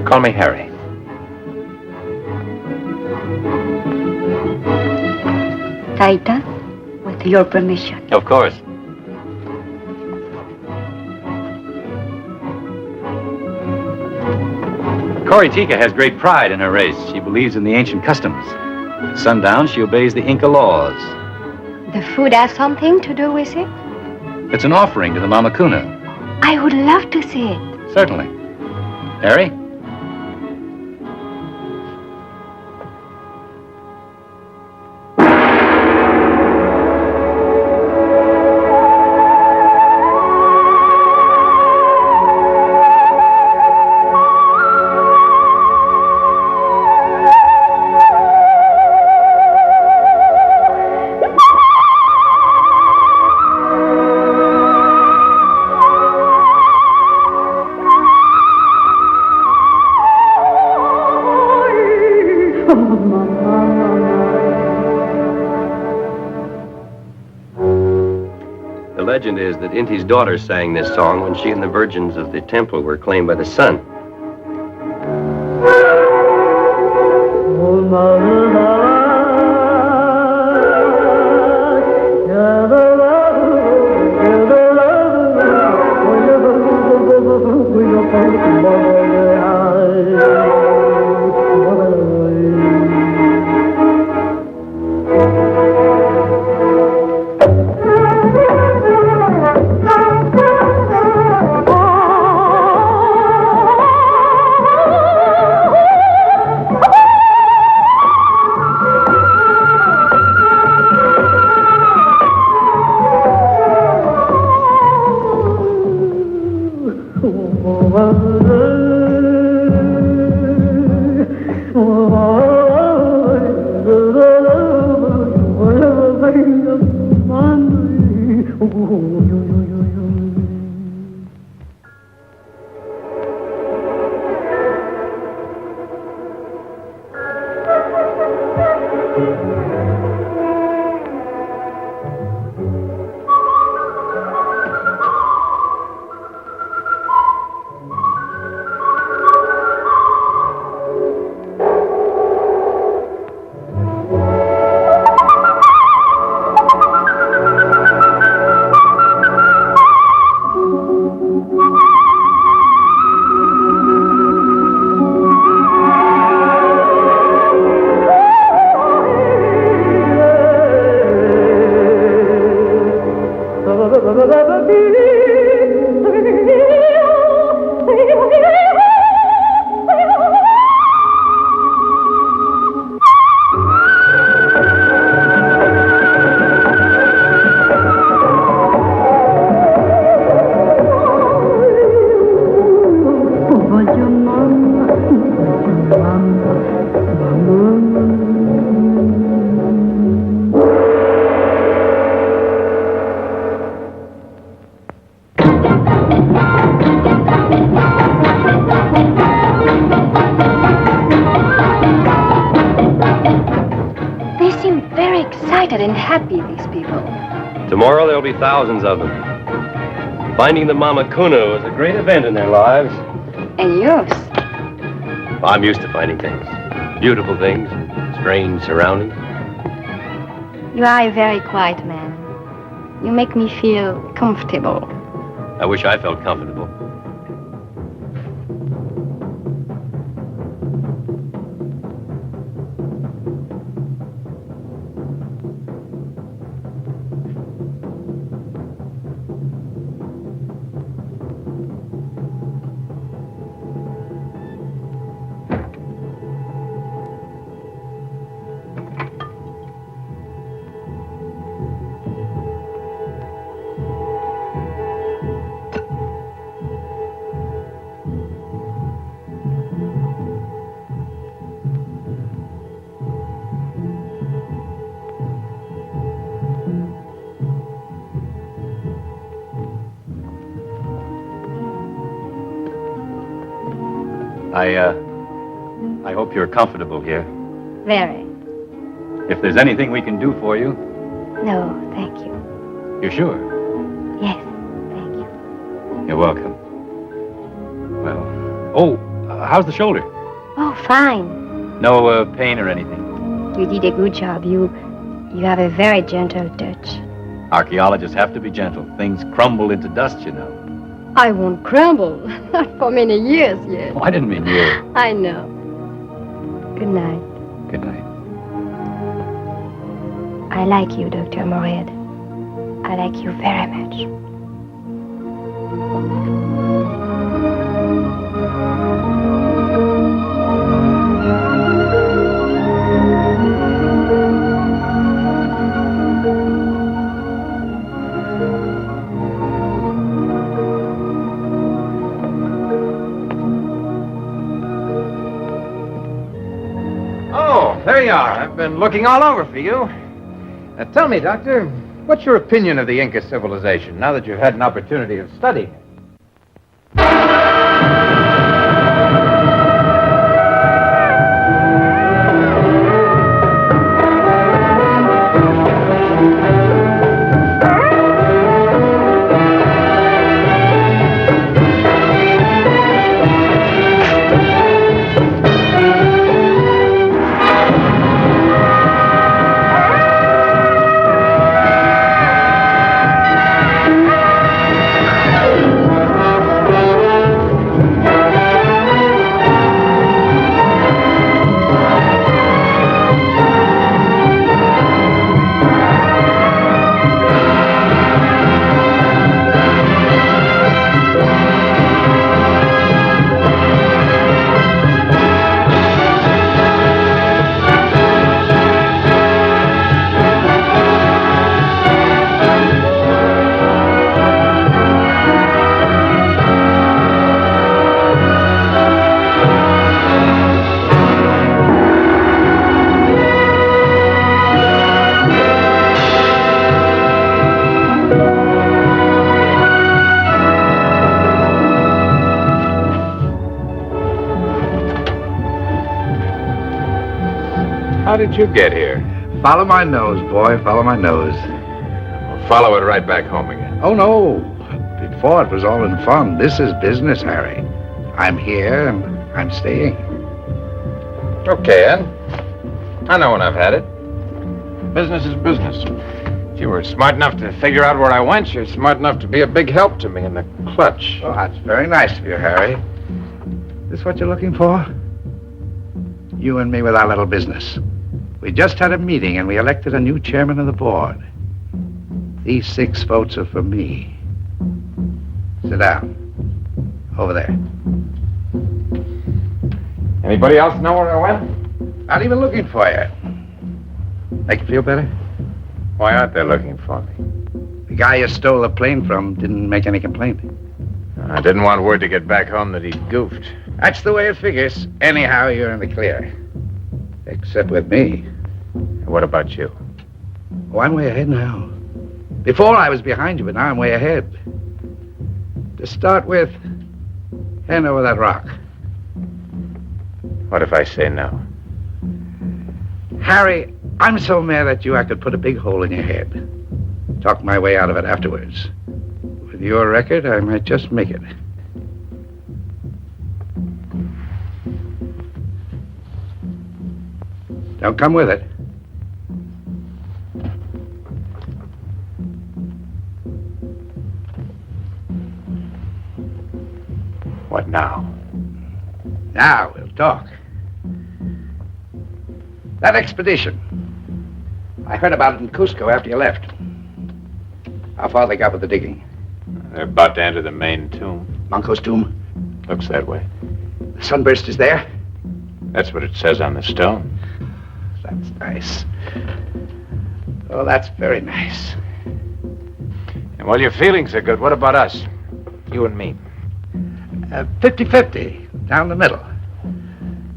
Call me Harry. Taita, with your permission. Of course. Coritica has great pride in her race. She believes in the ancient customs. At sundown, she obeys the Inca laws. The food has something to do with it? It's an offering to the Mamacuna. I would love to see it. Certainly. Harry? The legend is that Inti's daughter sang this song when she and the virgins of the temple were claimed by the sun. They seem very excited and happy, these people. Tomorrow there'll be thousands of them. Finding the Mama Kuna was a great event in their lives. And yours? I'm used to finding things. Beautiful things, strange surroundings. You are a very quiet man. You make me feel comfortable. I wish I felt comfortable. I hope you're comfortable here. Very. If there's anything we can do for you, No, thank you. you're sure? Yes. You're welcome. Well, how's the shoulder? Oh, fine. No pain or anything? You did a good job. You have a very gentle touch. Archaeologists have to be gentle. Things crumble into dust, you know. I won't crumble. Not for many years yet. Oh, I didn't mean you. I know. Good night. Good night. I like you, Dr. Morehead. I like you very much. Oh, there you are. I've been looking all over for you. Now, tell me, Doctor, what's your opinion of the Inca civilization now that you've had an opportunity of studying it? How did you get here? Follow my nose, boy. Follow my nose. We'll follow it right back home again. Oh, no. Before it was all in fun. This is business, Harry. I'm here and I'm staying. Okay, Ed. I know when I've had it. Business is business. If you were smart enough to figure out where I went, you're smart enough to be a big help to me in the clutch. Oh, that's very nice of you, Harry. This what you're looking for? You and me with our little business. We just had a meeting and we elected a new chairman of the board. These 6 votes are for me. Sit down. Over there. Anybody else know where I went? Not even looking for you. Make you feel better? Why aren't they looking for me? The guy you stole the plane from didn't make any complaint. I didn't want word to get back home that he'd goofed. That's the way it figures. Anyhow, you're in the clear. Except with me. What about you? Oh, I'm way ahead now. Before I was behind you, but now I'm way ahead. To start with, hand over that rock. What if I say no? Harry, I'm so mad at you I could put a big hole in your head. Talk my way out of it afterwards. With your record, I might just make it. Don't come with it. What now? Now we'll talk. That expedition. I heard about it in Cusco after you left. How far they got with the digging? They're about to enter the main tomb. Manco's tomb? Looks that way. The sunburst is there? That's what it says on the stone. That's nice. Oh, that's very nice. And while your feelings are good, what about us? You and me. 50-50, down the middle.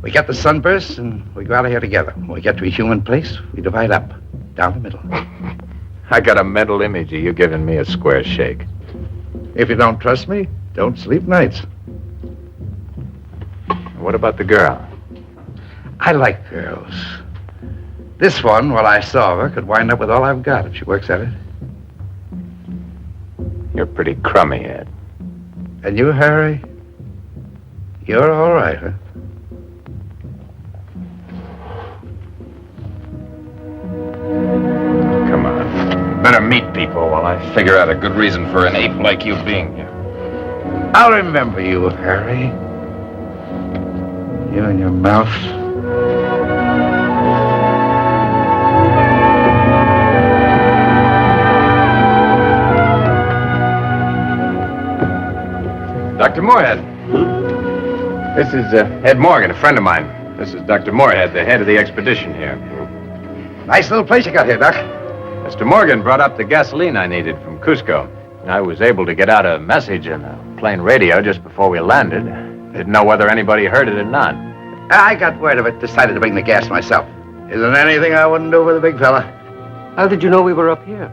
We get the sunburst and we go out of here together. When we get to a human place, we divide up, down the middle. I got a mental image of you giving me a square shake. If you don't trust me, don't sleep nights. What about the girl? I like girls. This one, while I saw her, could wind up with all I've got if she works at it. You're pretty crummy, Ed. And you, Harry? You're all right, huh? Come on. Better meet people while I figure out a good reason for an ape like you being here. I'll remember you, Harry. You and your mouth. Dr. Moorhead. This is Ed Morgan, a friend of mine. This is Dr. Moorhead, the head of the expedition here. Nice little place you got here, Doc. Mr. Morgan brought up the gasoline I needed from Cusco. I was able to get out a message in the plane radio just before we landed. Didn't know whether anybody heard it or not. I got word of it, decided to bring the gas myself. Isn't anything I wouldn't do for the big fella. How did you know we were up here?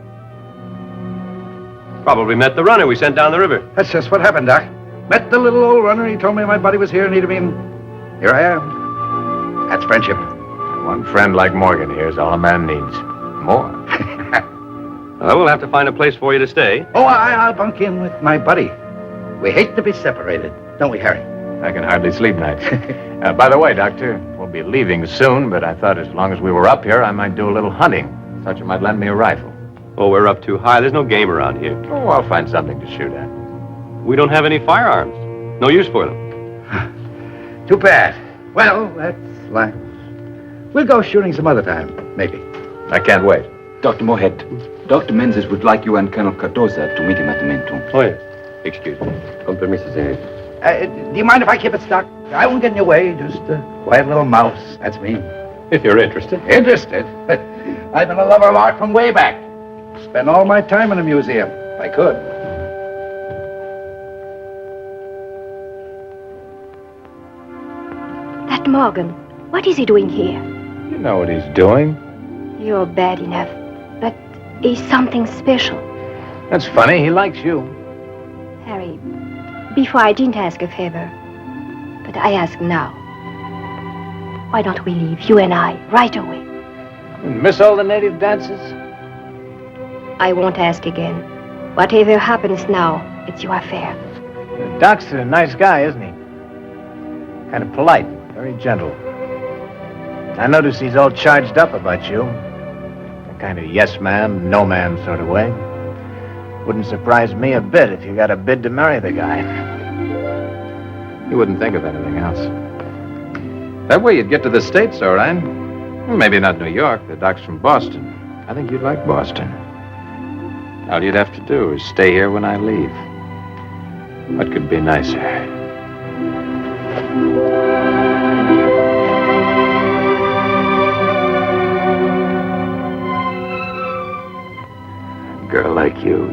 Probably met the runner we sent down the river. That's just what happened, Doc. Met the little old runner. He told me my buddy was here and needed me, and here I am. That's friendship. One friend like Morgan here is all a man needs. More. Well, we'll have to find a place for you to stay. Oh, I'll bunk in with my buddy. We hate to be separated, don't we, Harry? I can hardly sleep nights. By the way, Doctor, we'll be leaving soon, but I thought as long as we were up here, I might do a little hunting. Thought you might lend me a rifle. Oh, we're up too high. There's no game around here. Oh, I'll find something to shoot at. We don't have any firearms. No use for them. Too bad. Well, that's life. We'll go shooting some other time, maybe. I can't wait. Dr. Moorhead, Dr. Menzies would like you and Colonel Cardoza to meet him at the main tomb. Oh, yes. Excuse me. Con permiso, senor. Do you mind if I keep it stuck? I won't get in your way. Just a quiet little mouse. That's me. If you're interested. Interested? I've been a lover of art from way back. Spend all my time in a museum, if I could. That Morgan, what is he doing here? You know what he's doing. You're bad enough, but he's something special. That's funny. He likes you. Harry, before I didn't ask a favor, but I ask now. Why don't we leave, you and I, right away? Miss all the native dances? I won't ask again. Whatever happens now, it's your affair. Doc's a nice guy, isn't he? Kind of polite, very gentle. I notice he's all charged up about you. A kind of yes man, no man sort of way. Wouldn't surprise me a bit if you got a bid to marry the guy. You wouldn't think of anything else. That way you'd get to the States, all right. Well, maybe not New York. The doc's from Boston. I think you'd like Boston. All you'd have to do is stay here when I leave. What could be nicer? A girl like you,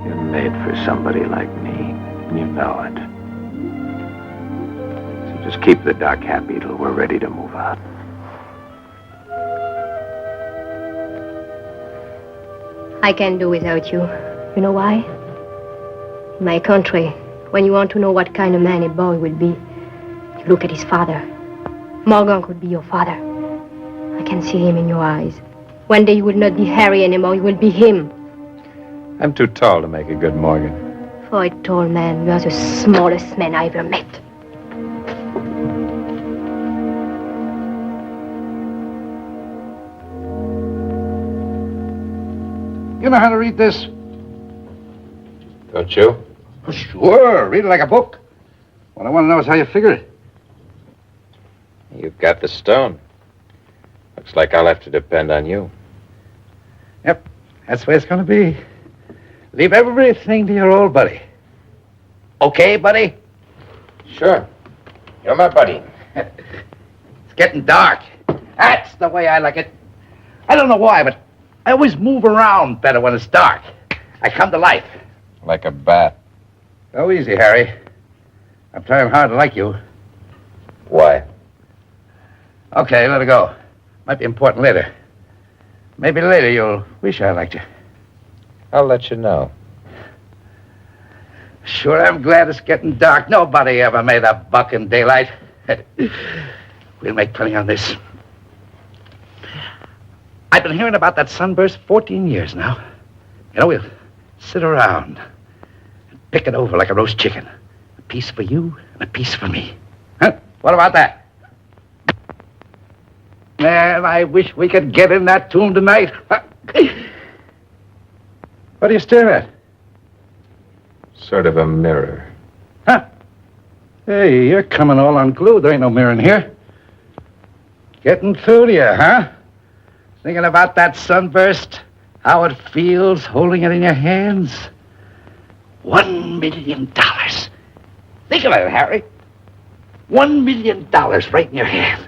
you're made for somebody like me. You know it. So just keep the doc happy till we're ready to move out. I can't do without you. You know why? In my country, when you want to know what kind of man a boy will be, you look at his father. Morgan could be your father. I can see him in your eyes. One day you will not be Harry anymore, you will be him. I'm too tall to make a good Morgan. For a tall man, you are the smallest man I ever met. You know how to read this? Don't you? Oh, sure. Read it like a book. What I want to know is how you figure it. You've got the stone. Looks like I'll have to depend on you. Yep. That's the way it's going to be. Leave everything to your old buddy. Okay, buddy? Sure. You're my buddy. It's getting dark. That's the way I like it. I don't know why, but I always move around better when it's dark. I come to life. Like a bat. Go easy, Harry. I'm trying hard to like you. Why? Okay, let it go. Might be important later. Maybe later you'll wish I liked you. I'll let you know. Sure, I'm glad it's getting dark. Nobody ever made a buck in daylight. We'll make plenty on this. I've been hearing about that sunburst 14 years now. You know, we'll sit around and pick it over like a roast chicken. A piece for you and a piece for me. Huh? What about that? Man, I wish we could get in that tomb tonight. What are you staring at? Sort of a mirror. Huh? Hey, you're coming all unglued. There ain't no mirror in here. Getting through to you, huh? Thinking about that sunburst? How it feels holding it in your hands? $1 million. Think about it, Harry. $1 million right in your hand.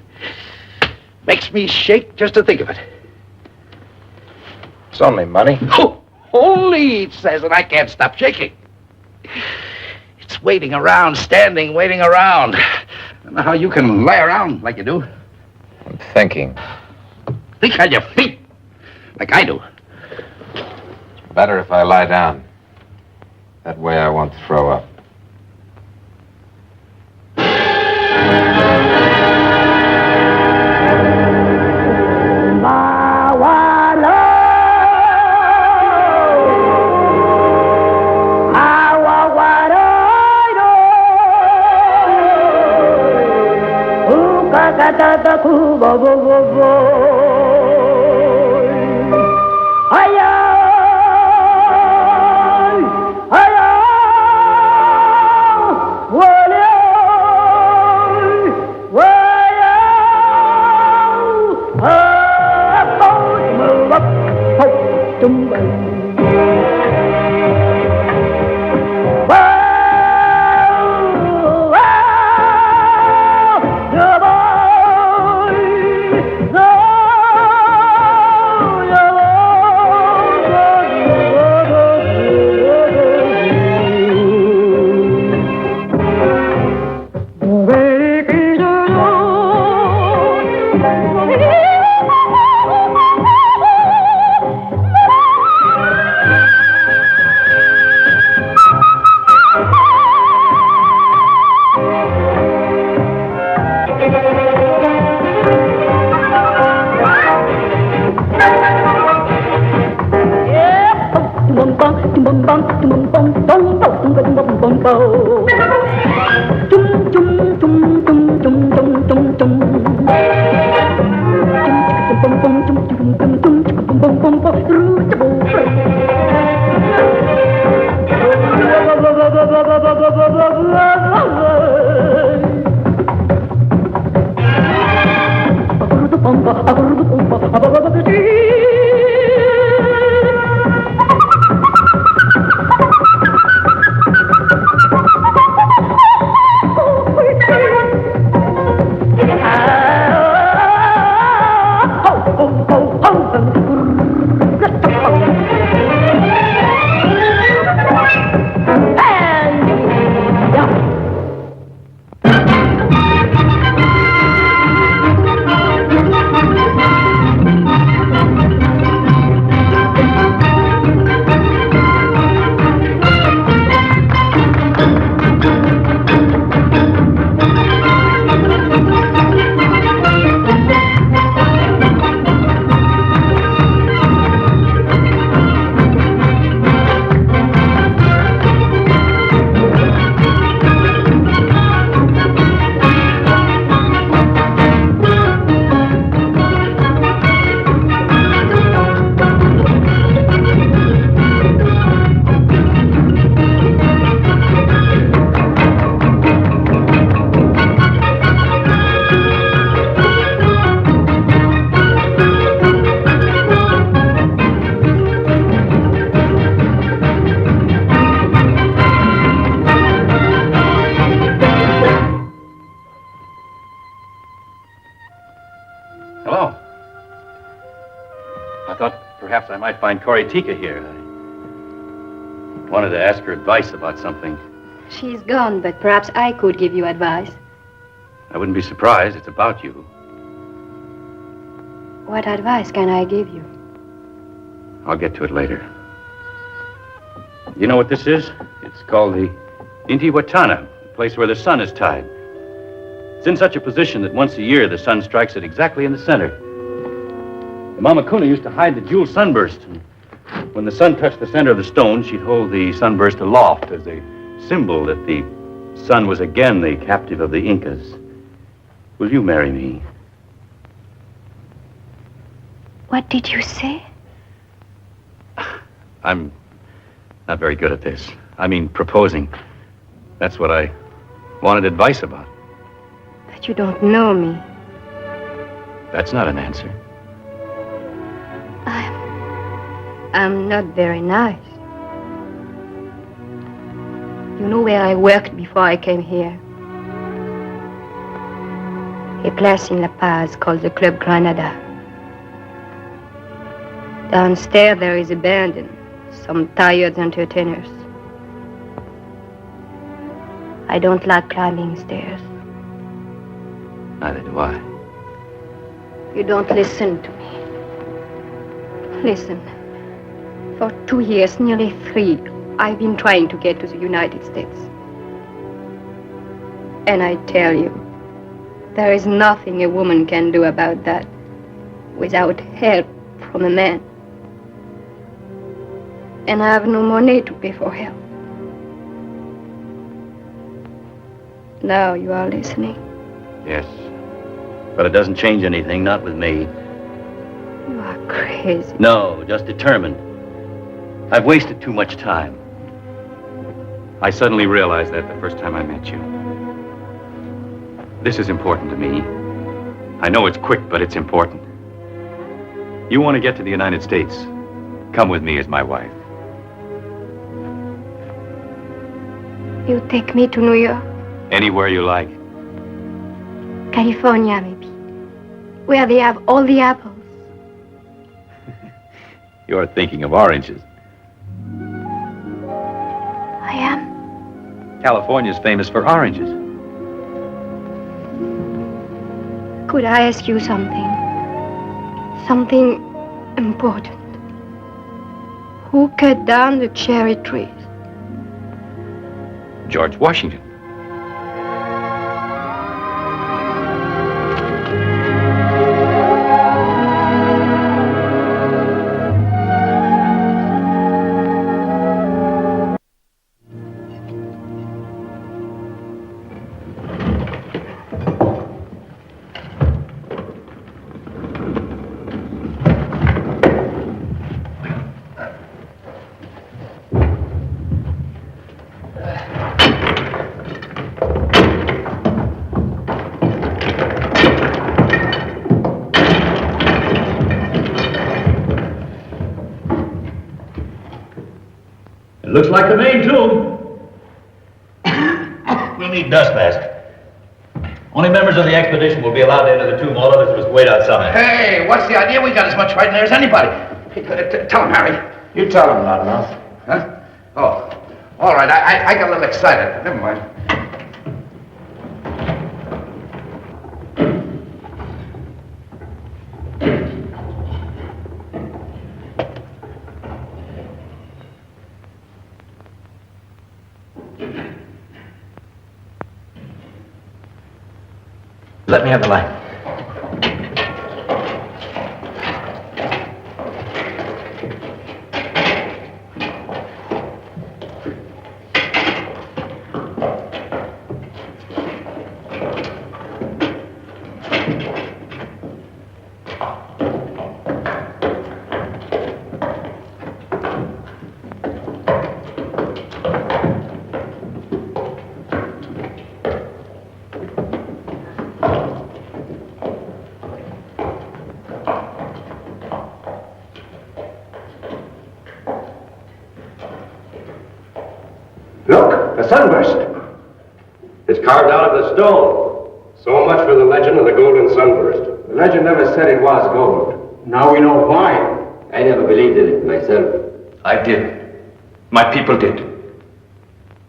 Makes me shake just to think of it. It's only money. Oh, only, it says, and I can't stop shaking. It's waiting around, standing, waiting around. I don't know how you can lie around like you do. I'm thinking. Think on your feet, like I do. It's better if I lie down. That way I won't throw up. Oh perhaps I might find Tika here. I wanted to ask her advice about something. She's gone, but perhaps I could give you advice. I wouldn't be surprised. It's about you. What advice can I give you? I'll get to it later. You know what this is? It's called the Intihuatana, a place where the sun is tied. It's in such a position that once a year the sun strikes it exactly in the center. The Mama Kuna used to hide the jewel sunburst. And when the sun touched the center of the stone, she'd hold the sunburst aloft as a symbol that the sun was again the captive of the Incas. Will you marry me? What did you say? I'm not very good at this. I mean, proposing. That's what I wanted advice about. But you don't know me. That's not an answer. I'm not very nice. You know where I worked before I came here? A place in La Paz called the Club Granada. Downstairs there is a band and some tired entertainers. I don't like climbing stairs. Neither do I. You don't listen to me. Listen. For 2 years, nearly 3, I've been trying to get to the United States. And I tell you, there is nothing a woman can do about that without help from a man. And I have no money to pay for help. Now you are listening. Yes. But it doesn't change anything, not with me. You are crazy. No, just determined. I've wasted too much time. I suddenly realized that the first time I met you. This is important to me. I know it's quick, but it's important. You want to get to the United States. Come with me as my wife. You take me to New York? Anywhere you like. California, maybe. Where they have all the apples. You're thinking of oranges. I am. California's famous for oranges. Could I ask you something? Something important. Who cut down the cherry trees? George Washington. Looks like the main tomb. We'll need dust mask. Only members of the expedition will be allowed to enter the tomb. All others must wait outside. Hey, what's the idea? We got as much right in there as anybody. Hey, tell him, Harry. You tell him, Loudmouth. Huh? Oh, all right. I got a little excited. Never mind. Let me have the light. Look, the sunburst. It's carved out of the stone. So much for the legend of the golden sunburst. The legend never said it was gold. Now we know why. I never believed in it myself. I did. My people did.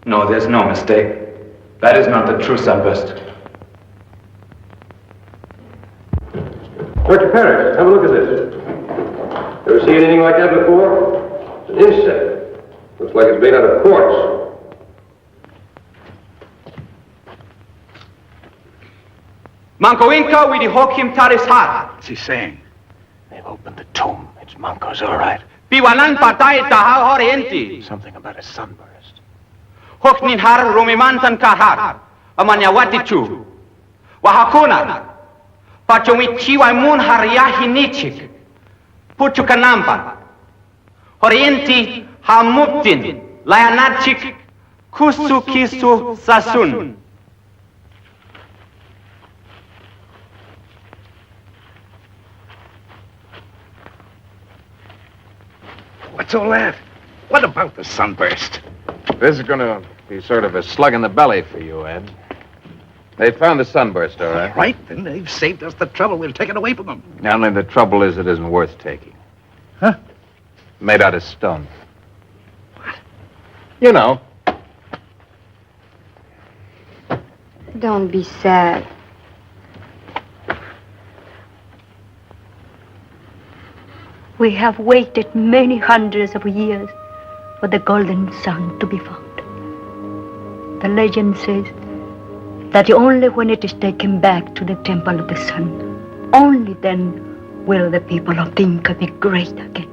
No, there's no mistake. That is not the true sunburst. Dr. Parrish, have a look at this. Ever seen anything like that before? It's an insect. Looks like it's made out of quartz. Manco Inca, we hokim taris har. What's he saying? They've opened the tomb. It's Manco's, all right. Piwanan patay taha orienti. Something about a sunburst. Hoknin har rumimantan kahar. Amanyawati chu. Wahakuna. Pachomichi waimun har yahinichik. Puchu kanampa. Orienti hamuptin. Layanachik. Kusu kisu sasun. What's all that? What about the sunburst? This is going to be sort of a slug in the belly for you, Ed. They found the sunburst, all right. All right, then they've saved us the trouble. We'll take it away from them. Only the trouble is it isn't worth taking. Huh? Made out of stone. What? You know. Don't be sad. We have waited many hundreds of years for the golden sun to be found. The legend says that only when it is taken back to the temple of the sun, only then will the people of the Inca be great again.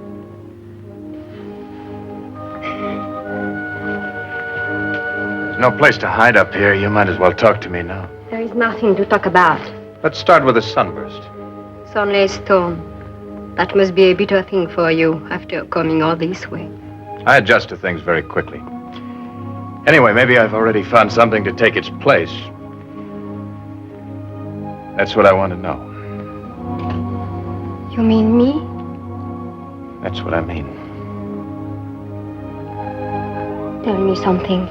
There's no place to hide up here. You might as well talk to me now. There is nothing to talk about. Let's start with the sunburst. It's only a stone. That must be a bitter thing for you after coming all this way. I adjust to things very quickly. Anyway, maybe I've already found something to take its place. That's what I want to know. You mean me? That's what I mean. Tell me something.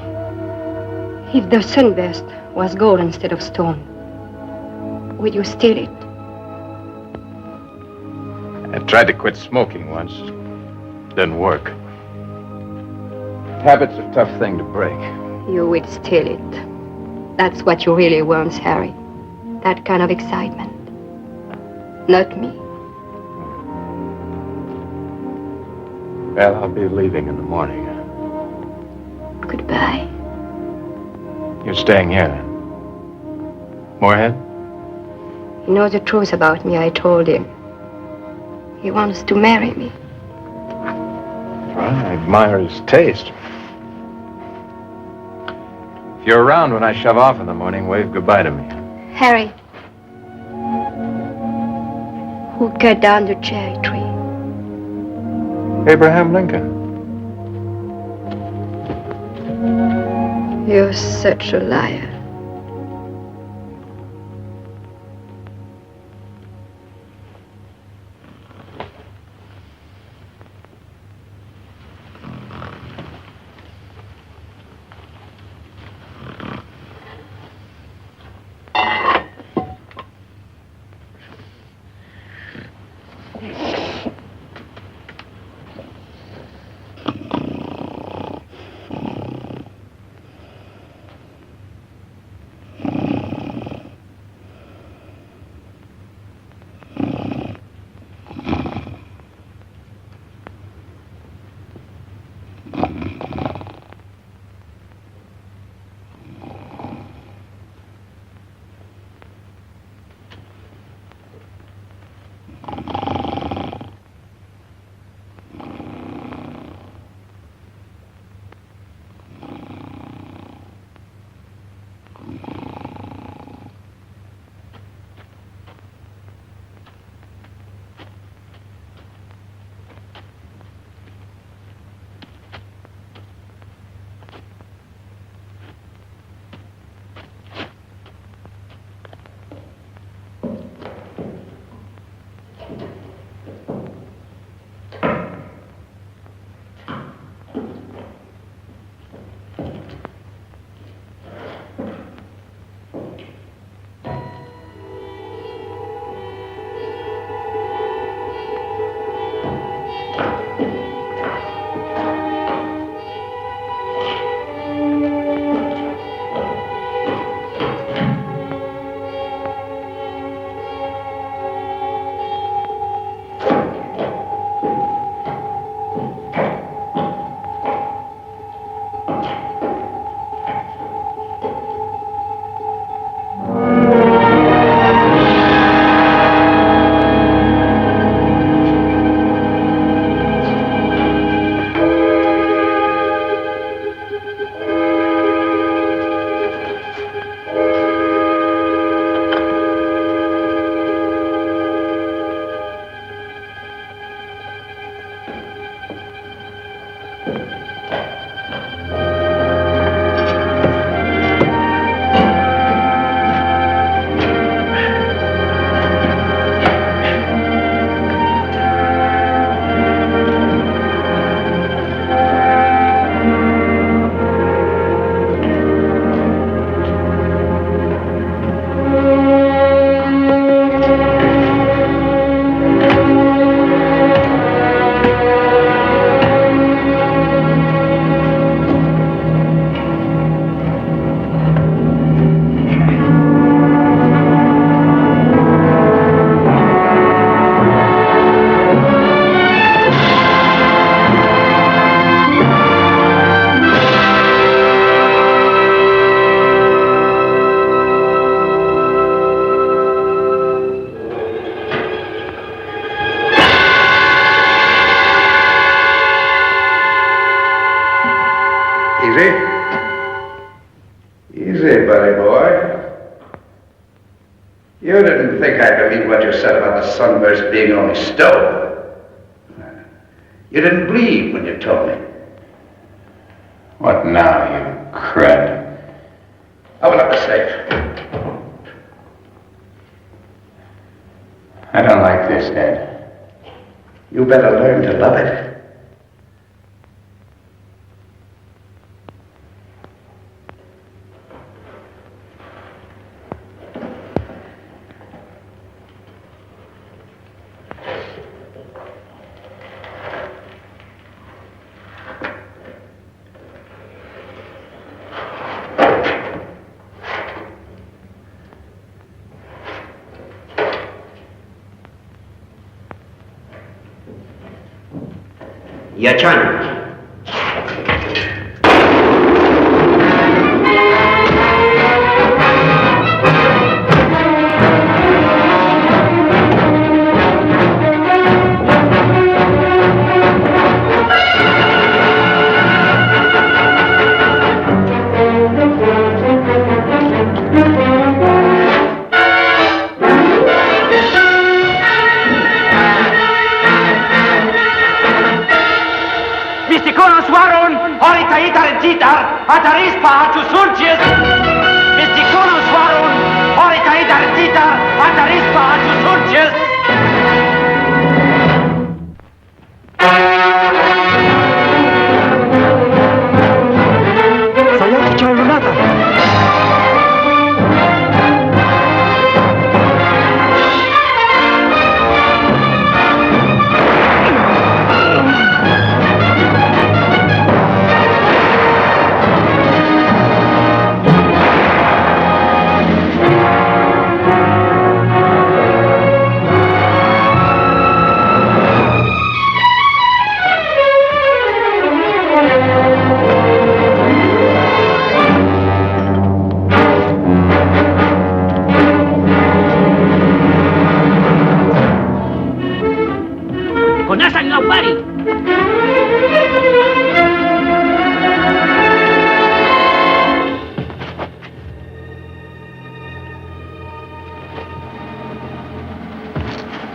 If the sunburst was gold instead of stone, would you steal it? I tried to quit smoking once. Didn't work. Habit's a tough thing to break. You would steal it. That's what you really want, Harry. That kind of excitement. Not me. Well, I'll be leaving in the morning. Goodbye. You're staying here, then? Moorhead? He knows the truth about me, I told him. He wants to marry me. Well, I admire his taste. If you're around when I shove off in the morning, wave goodbye to me. Harry. Who cut down the cherry tree? Abraham Lincoln. You're such a liar. You didn't think I believed what you said about the sunburst being only stone. You didn't believe when you told me. What now, you crud? Open up the safe. I don't like this, Ed. You better learn to love it. Yachan. Atarispa Chusunches, Mysticonus Varun, Horita Idardita, Atarispa Chusunches. Sayaki Chairunata.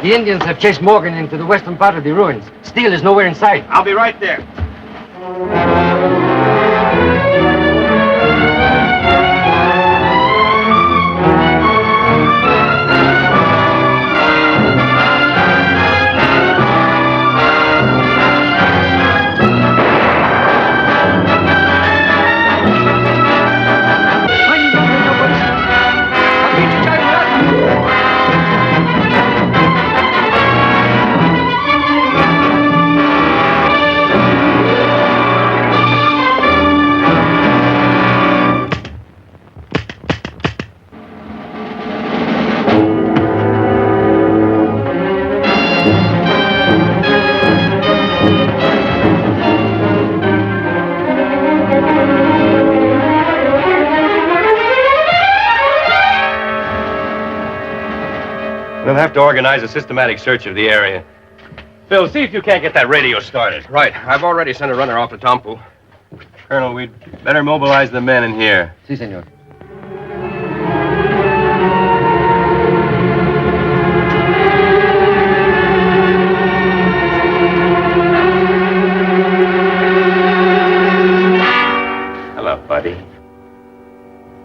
The Indians have chased Morgan into the western part of the ruins. Steele is nowhere in sight. I'll be right there. We'll have to organize a systematic search of the area. Phil, see if you can't get that radio started. Right. I've already sent a runner off to Tampu. Colonel, we'd better mobilize the men in here. Si, senor. Hello, buddy.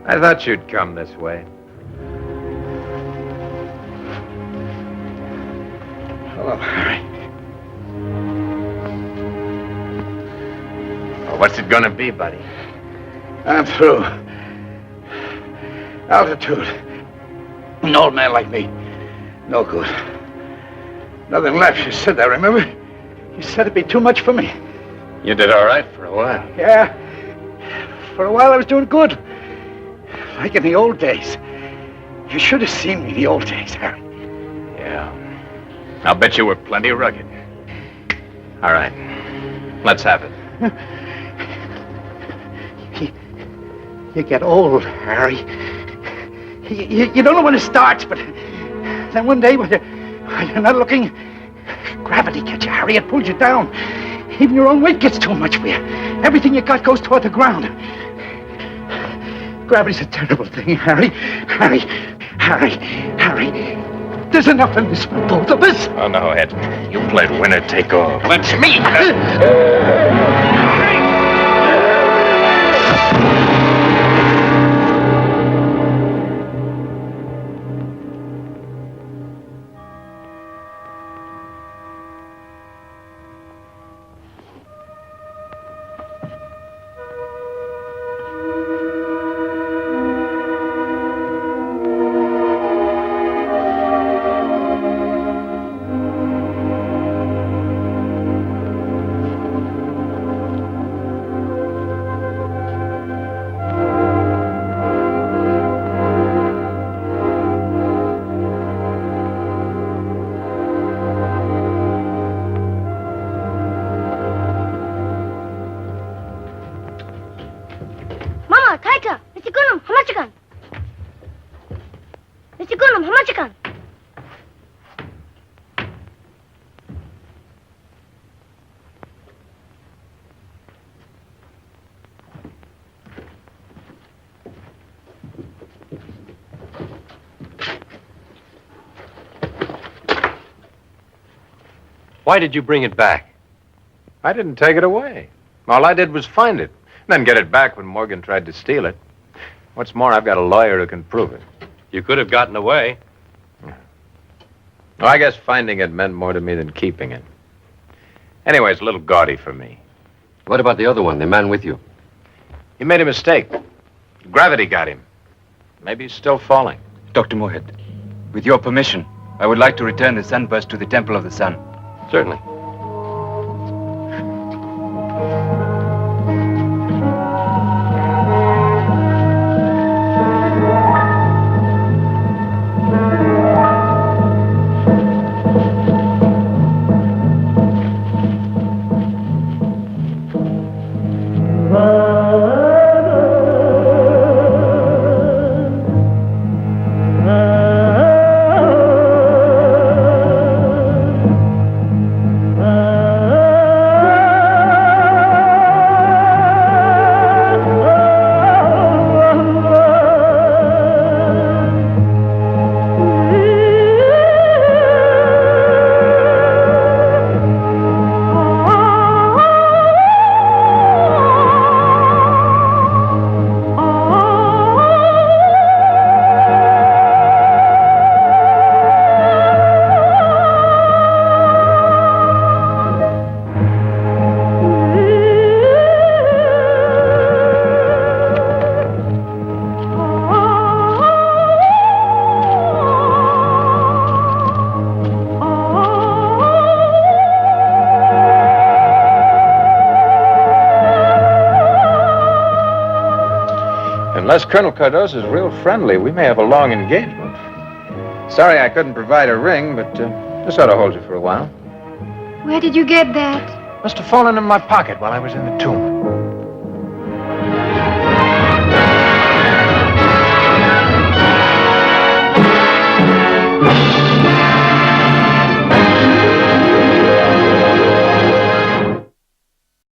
I thought you'd come this way. Hello, Harry. Well, what's it gonna be, buddy? I'm through. Altitude. An old man like me. No good. Nothing left. You said that, remember? You said it'd be too much for me. You did all right for a while. Yeah. For a while I was doing good. Like in the old days. You should have seen me in the old days, Harry. Yeah. I'll bet you were plenty rugged. All right. Let's have it. You get old, Harry. You don't know when it starts, but then one day when you're not looking, gravity gets you, Harry. It pulls you down. Even your own weight gets too much for you. Everything you got goes toward the ground. Gravity's a terrible thing, Harry. Harry, Harry, there's enough in this for both of us. Oh, no, Ed. You played winner take all. That's me. Why did you bring it back? I didn't take it away. All I did was find it, then get it back when Morgan tried to steal it. What's more, I've got a lawyer who can prove it. You could have gotten away. Well, I guess finding it meant more to me than keeping it. Anyway, it's a little gaudy for me. What about the other one, the man with you? He made a mistake. Gravity got him. Maybe he's still falling. Dr. Moorhead, with your permission, I would like to return the sunburst to the Temple of the Sun. Certainly. Unless Colonel Cardoza's real friendly, we may have a long engagement. Sorry I couldn't provide a ring, but this ought to hold you for a while. Where did you get that? Must have fallen in my pocket while I was in the tomb.